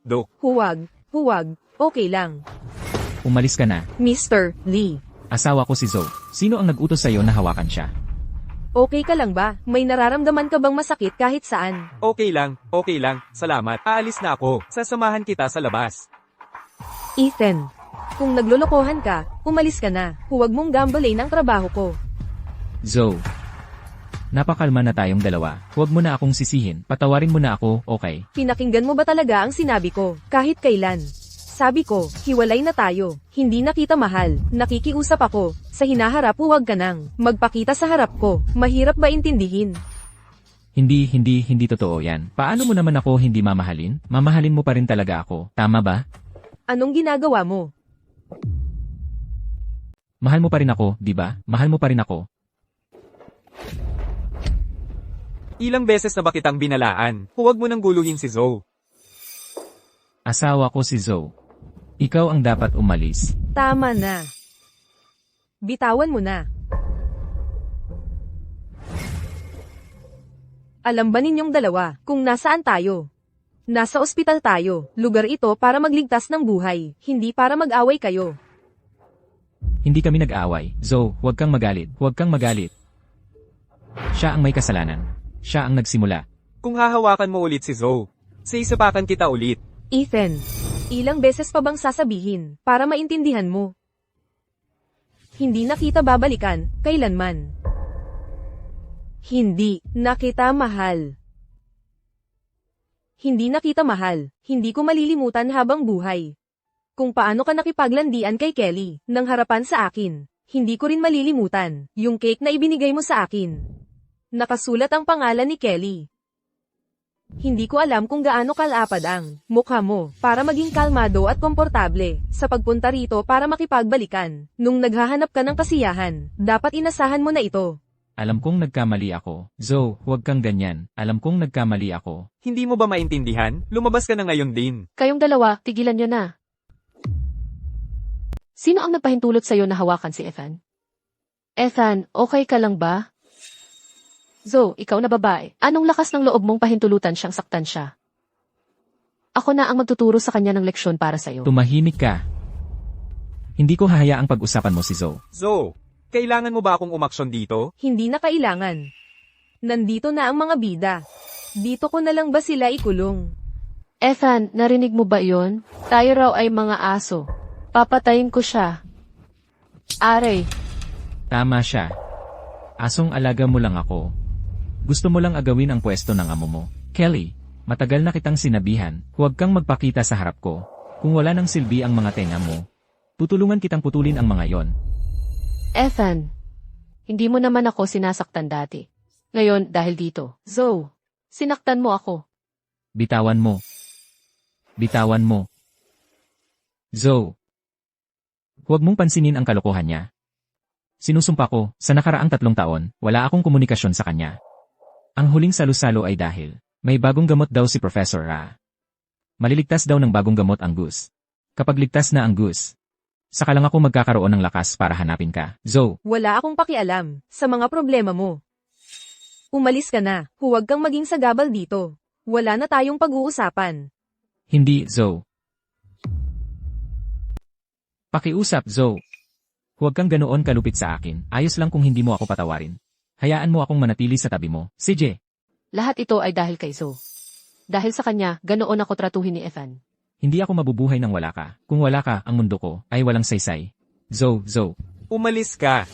Dok. Huwag. Okay lang. Umalis ka na. Mr. Lee. Asawa ko si Zoe. Sino ang nag-utos sa'yo na hawakan siya? Okay ka lang ba? May nararamdaman ka bang masakit kahit saan? Okay lang, salamat. Aalis na ako. Sasamahan kita sa labas. Ethan. Kung naglolokohan ka, umalis ka na. Huwag mong gambalain ang trabaho ko. Zoe. Napakalma na tayong dalawa. Huwag mo na akong sisihin. Patawarin mo na ako, okay? Pinakinggan mo ba talaga ang sinabi ko? Kahit kailan. Sabi ko, hiwalay na tayo. Hindi na kita mahal. Nakikiusap ako. Sa hinaharap huwag ka nang magpakita sa harap ko. Mahirap ba intindihin? Hindi totoo yan. Paano mo naman ako hindi mamahalin? Mamahalin mo pa rin talaga ako. Tama ba? Anong ginagawa mo? Mahal mo pa rin ako, di ba? Mahal mo pa rin ako. Ilang beses na ba kitang binalaan? Huwag mo nang guluhin si Zoe. Asawa ko si Zoe. Ikaw ang dapat umalis. Tama na. Bitawan mo na. Alam ba ninyong dalawa kung nasaan tayo? Nasa ospital tayo. Lugar ito para magligtas ng buhay, hindi para mag-away kayo. Hindi kami nag-aaway. Zoe, huwag kang magalit. Huwag kang magalit. Siya ang may kasalanan. Siya ang nagsimula. Kung hahawakan mo ulit si Zoe, sisipakan kita ulit. Ethan, ilang beses pa bang sasabihin para maintindihan mo? Hindi na kita babalikan, kailanman. Hindi na kita mahal. Hindi na kita mahal, hindi ko malilimutan habang buhay. Kung paano ka nakipaglandian kay Kelly, nang harapan sa akin, hindi ko rin malilimutan, yung cake na ibinigay mo sa akin. Nakasulat ang pangalan ni Kelly. Hindi ko alam kung gaano kalapad ang mukha mo para maging kalmado at komportable sa pagpunta rito para makipagbalikan. Nung naghahanap ka ng kasiyahan, dapat inasahan mo na ito. Alam kong nagkamali ako. Zoe, huwag kang ganyan. Alam kong nagkamali ako. Hindi mo ba maintindihan? Lumabas ka na ngayon din. Kayong dalawa, tigilan nyo na. Sino ang nagpahintulot sa'yo na hawakan si Ethan? Ethan, okay ka lang ba? Zoe, ikaw na babae. Anong lakas ng loob mong pahintulutan siyang saktan siya? Ako na ang magtuturo sa kanya ng leksyon para sa'yo. Tumahimik ka. Hindi ko hahayaang pag-usapan mo si Zoe. Zoe, kailangan mo ba akong umaksyon dito? Hindi na kailangan. Nandito na ang mga bida. Dito ko na lang ba sila ikulong? Ethan, narinig mo ba yon? Tayo raw ay mga aso. Papatayin ko siya. Aray, Tama siya. Asong alaga mo lang ako. Gusto mo lang agawin ang pwesto ng amo mo. Kelly, matagal na kitang sinabihan, huwag kang magpakita sa harap ko. Kung wala nang silbi ang mga tenga mo, tutulungan kitang putulin ang mga yon. Ethan, hindi mo naman ako sinasaktan dati. Ngayon, dahil dito, Zoe, sinaktan mo ako. Bitawan mo. Bitawan mo. Zoe. Huwag mong pansinin ang kalokohan niya. Sinusumpa ko, sa nakaraang 3 taon, wala akong komunikasyon sa kanya. Ang huling salo-salo ay dahil, may bagong gamot daw si Professor Ra. Maliligtas daw ng bagong gamot ang Goose. Kapag ligtas na ang Goose, saka lang ako magkakaroon ng lakas para hanapin ka. Zoe, Wala akong pakialam sa mga problema mo. Umalis ka na, huwag kang maging sagabal dito. Wala na tayong pag-uusapan. hindi, Zoe. Pakiusap, Zoe. Huwag kang ganoon kalupit sa akin. Ayos lang kung hindi mo ako patawarin. Hayaan mo akong manatili sa tabi mo. CJ, Lahat ito ay dahil kay Zoe. Dahil sa kanya, ganoon ako tratuhin ni Ethan. hindi ako mabubuhay nang wala ka. Kung wala ka, ang mundo ko ay walang saysay. Zoe. Umalis ka.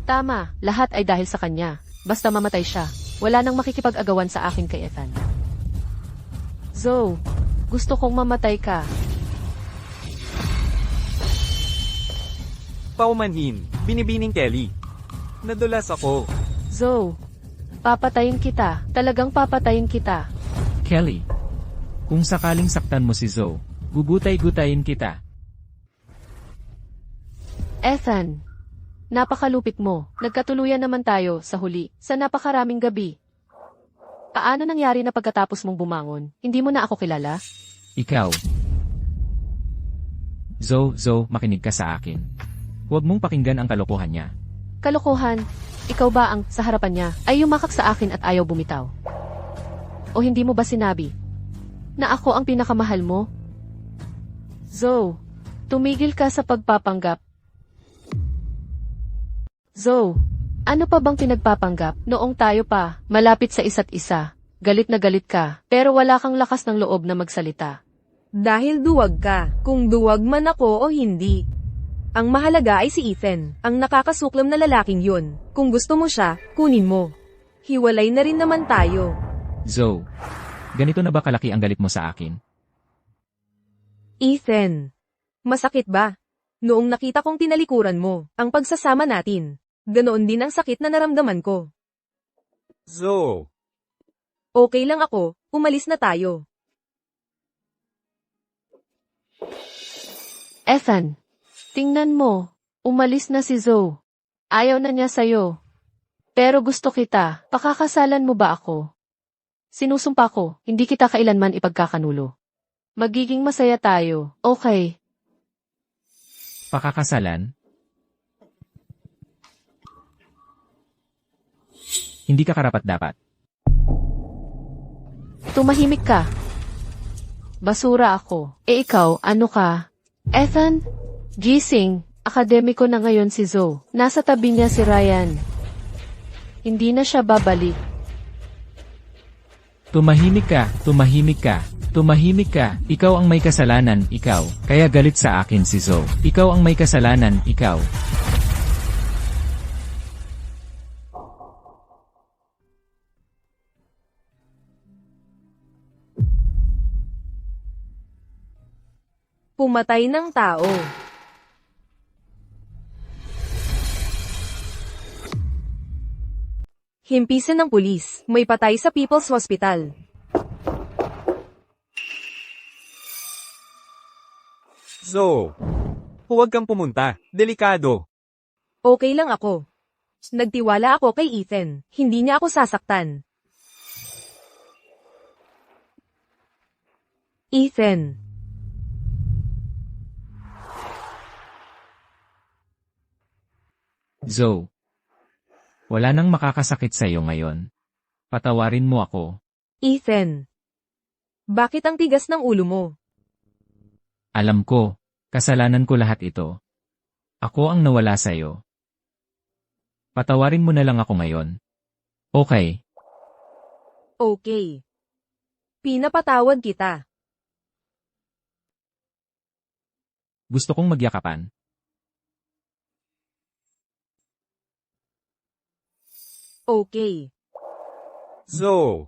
Tama, lahat ay dahil sa kanya. Basta mamatay siya, wala nang makikipag-agawan sa akin kay Ethan. Zoe, gusto kong mamatay ka. Paumanhin. Binibining Kelly. Nadulas ako. Zoe, papatayin kita. Talagang papatayin kita. Kelly, kung sakaling saktan mo si Zoe, gugutay-gutayin kita. Ethan, napakalupit mo. Nagkatuluyan naman tayo sa huli, sa napakaraming gabi. Paano nangyari na pagkatapos mong bumangon? Hindi mo na ako kilala? Ikaw. Zoe, makinig ka sa akin. Huwag mong pakinggan ang kalokohan niya. Kalokohan, ikaw ba ang sa harapan niya ay yumakak sa akin at ayaw bumitaw? O hindi mo ba sinabi na ako ang pinakamahal mo? Zoe, tumigil ka sa pagpapanggap. Zoe, ano pa bang pinagpapanggap noong tayo pa malapit sa isa't isa? Galit na galit ka, pero wala kang lakas ng loob na magsalita. Dahil duwag ka, kung duwag man ako o hindi. Ang mahalaga ay si Ethan, ang nakakasuklam na lalaking yun. Kung gusto mo siya, kunin mo. Hiwalay na rin naman tayo. Zoe, ganito na ba kalaki ang galit mo sa akin? Ethan, masakit ba? Noong nakita kong tinalikuran mo, ang pagsasama natin, ganoon din ang sakit na naramdaman ko. Zoe. Okay lang ako, umalis na tayo. Ethan, tingnan mo, umalis na si Zoe. Ayaw na niya sa'yo. Pero gusto kita, pakakasalan mo ba ako? Sinusumpa ko, hindi kita kailanman ipagkakanulo. Magiging masaya tayo, okay? Pakakasalan? Hindi ka karapat-dapat. Tumahimik ka. Basura ako. Ikaw, ano ka? Ethan? Gising. Akademiko na ngayon si Zoe. Nasa tabi niya si Ryan. Hindi na siya babalik. Tumahimik ka, tumahimik ka, tumahimik ka, ikaw ang may kasalanan, ikaw. Kaya galit sa akin si Zoe. Ikaw ang may kasalanan, ikaw. Pumatay ng tao. Himpisan ng pulis, may patay sa People's Hospital. So, huwag kang pumunta. Delikado. Okay lang ako. Nagtiwala ako kay Ethan, hindi niya ako sasaktan. Ethan. Zoe. Wala nang makakasakit sa iyo ngayon. Patawarin mo ako. Ethan. Bakit ang tigas ng ulo mo? Alam ko, kasalanan ko lahat ito. Ako ang nawala sa iyo. Patawarin mo na lang ako ngayon. Okay. Okay. Pinapatawad kita. Gusto kong magyakapan. Okay. So,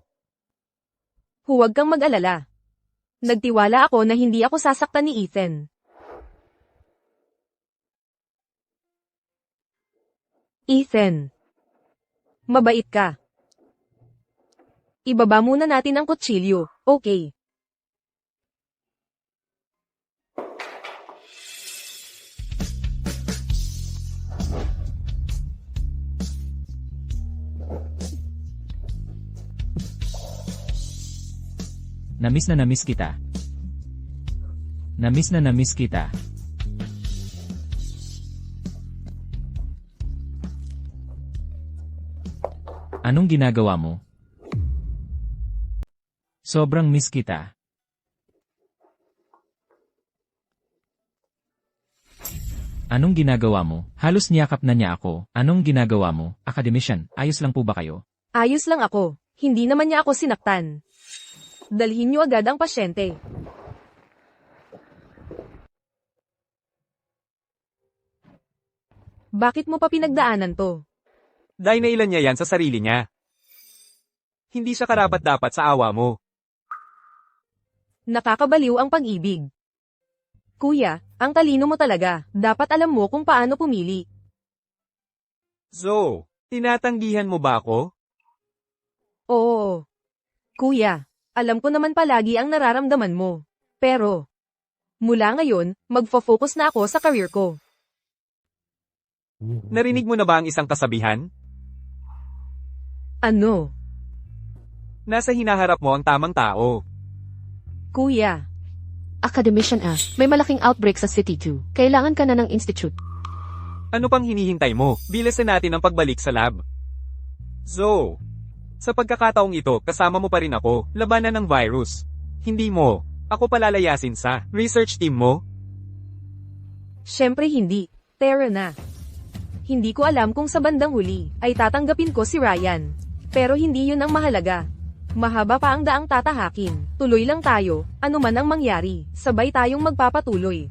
Huwag kang mag-alala. Nagtiwala ako na hindi ako sasaktan ni Ethan. Ethan. Mabait ka. Ibaba muna natin ang kutsilyo, okay? Namiss na namiss kita. Namiss na namiss kita. Anong ginagawa mo? Sobrang miss kita. Anong ginagawa mo? Halos niyakap na niya ako. Anong ginagawa mo? Academician, ayos lang po ba kayo? Ayos lang ako. Hindi naman niya ako sinaktan. Dalhin niyo agad ang pasyente. Bakit mo pa pinagdaanan to? dahil nailan niya yan sa sarili niya. Hindi siya karapat-dapat sa awa mo. Nakakabaliw ang pag-ibig. Kuya, ang talino mo talaga. Dapat alam mo kung paano pumili. So, tinatanggihan mo ba ako? Oo. Kuya, alam ko naman palagi ang nararamdaman mo. Pero, mula ngayon, magfo-focus na ako sa career ko. Narinig mo na ba ang isang kasabihan? Ano? Nasa hinaharap mo ang tamang tao. Kuya, Academician may malaking outbreak sa City 2. Kailangan ka na ng institute. Ano pang hinihintay mo? Bilisan natin ang pagbalik sa lab. So, sa pagkakataong ito, kasama mo pa rin ako, labanan ng virus. Hindi mo. Ako palalayasin sa research team mo. syempre hindi. Tara na. Hindi ko alam kung sa bandang huli ay tatanggapin ko si Ryan. Pero hindi yun ang mahalaga. Mahaba pa ang daang tatahakin. Tuloy lang tayo, ano man ang mangyari, sabay tayong magpapatuloy.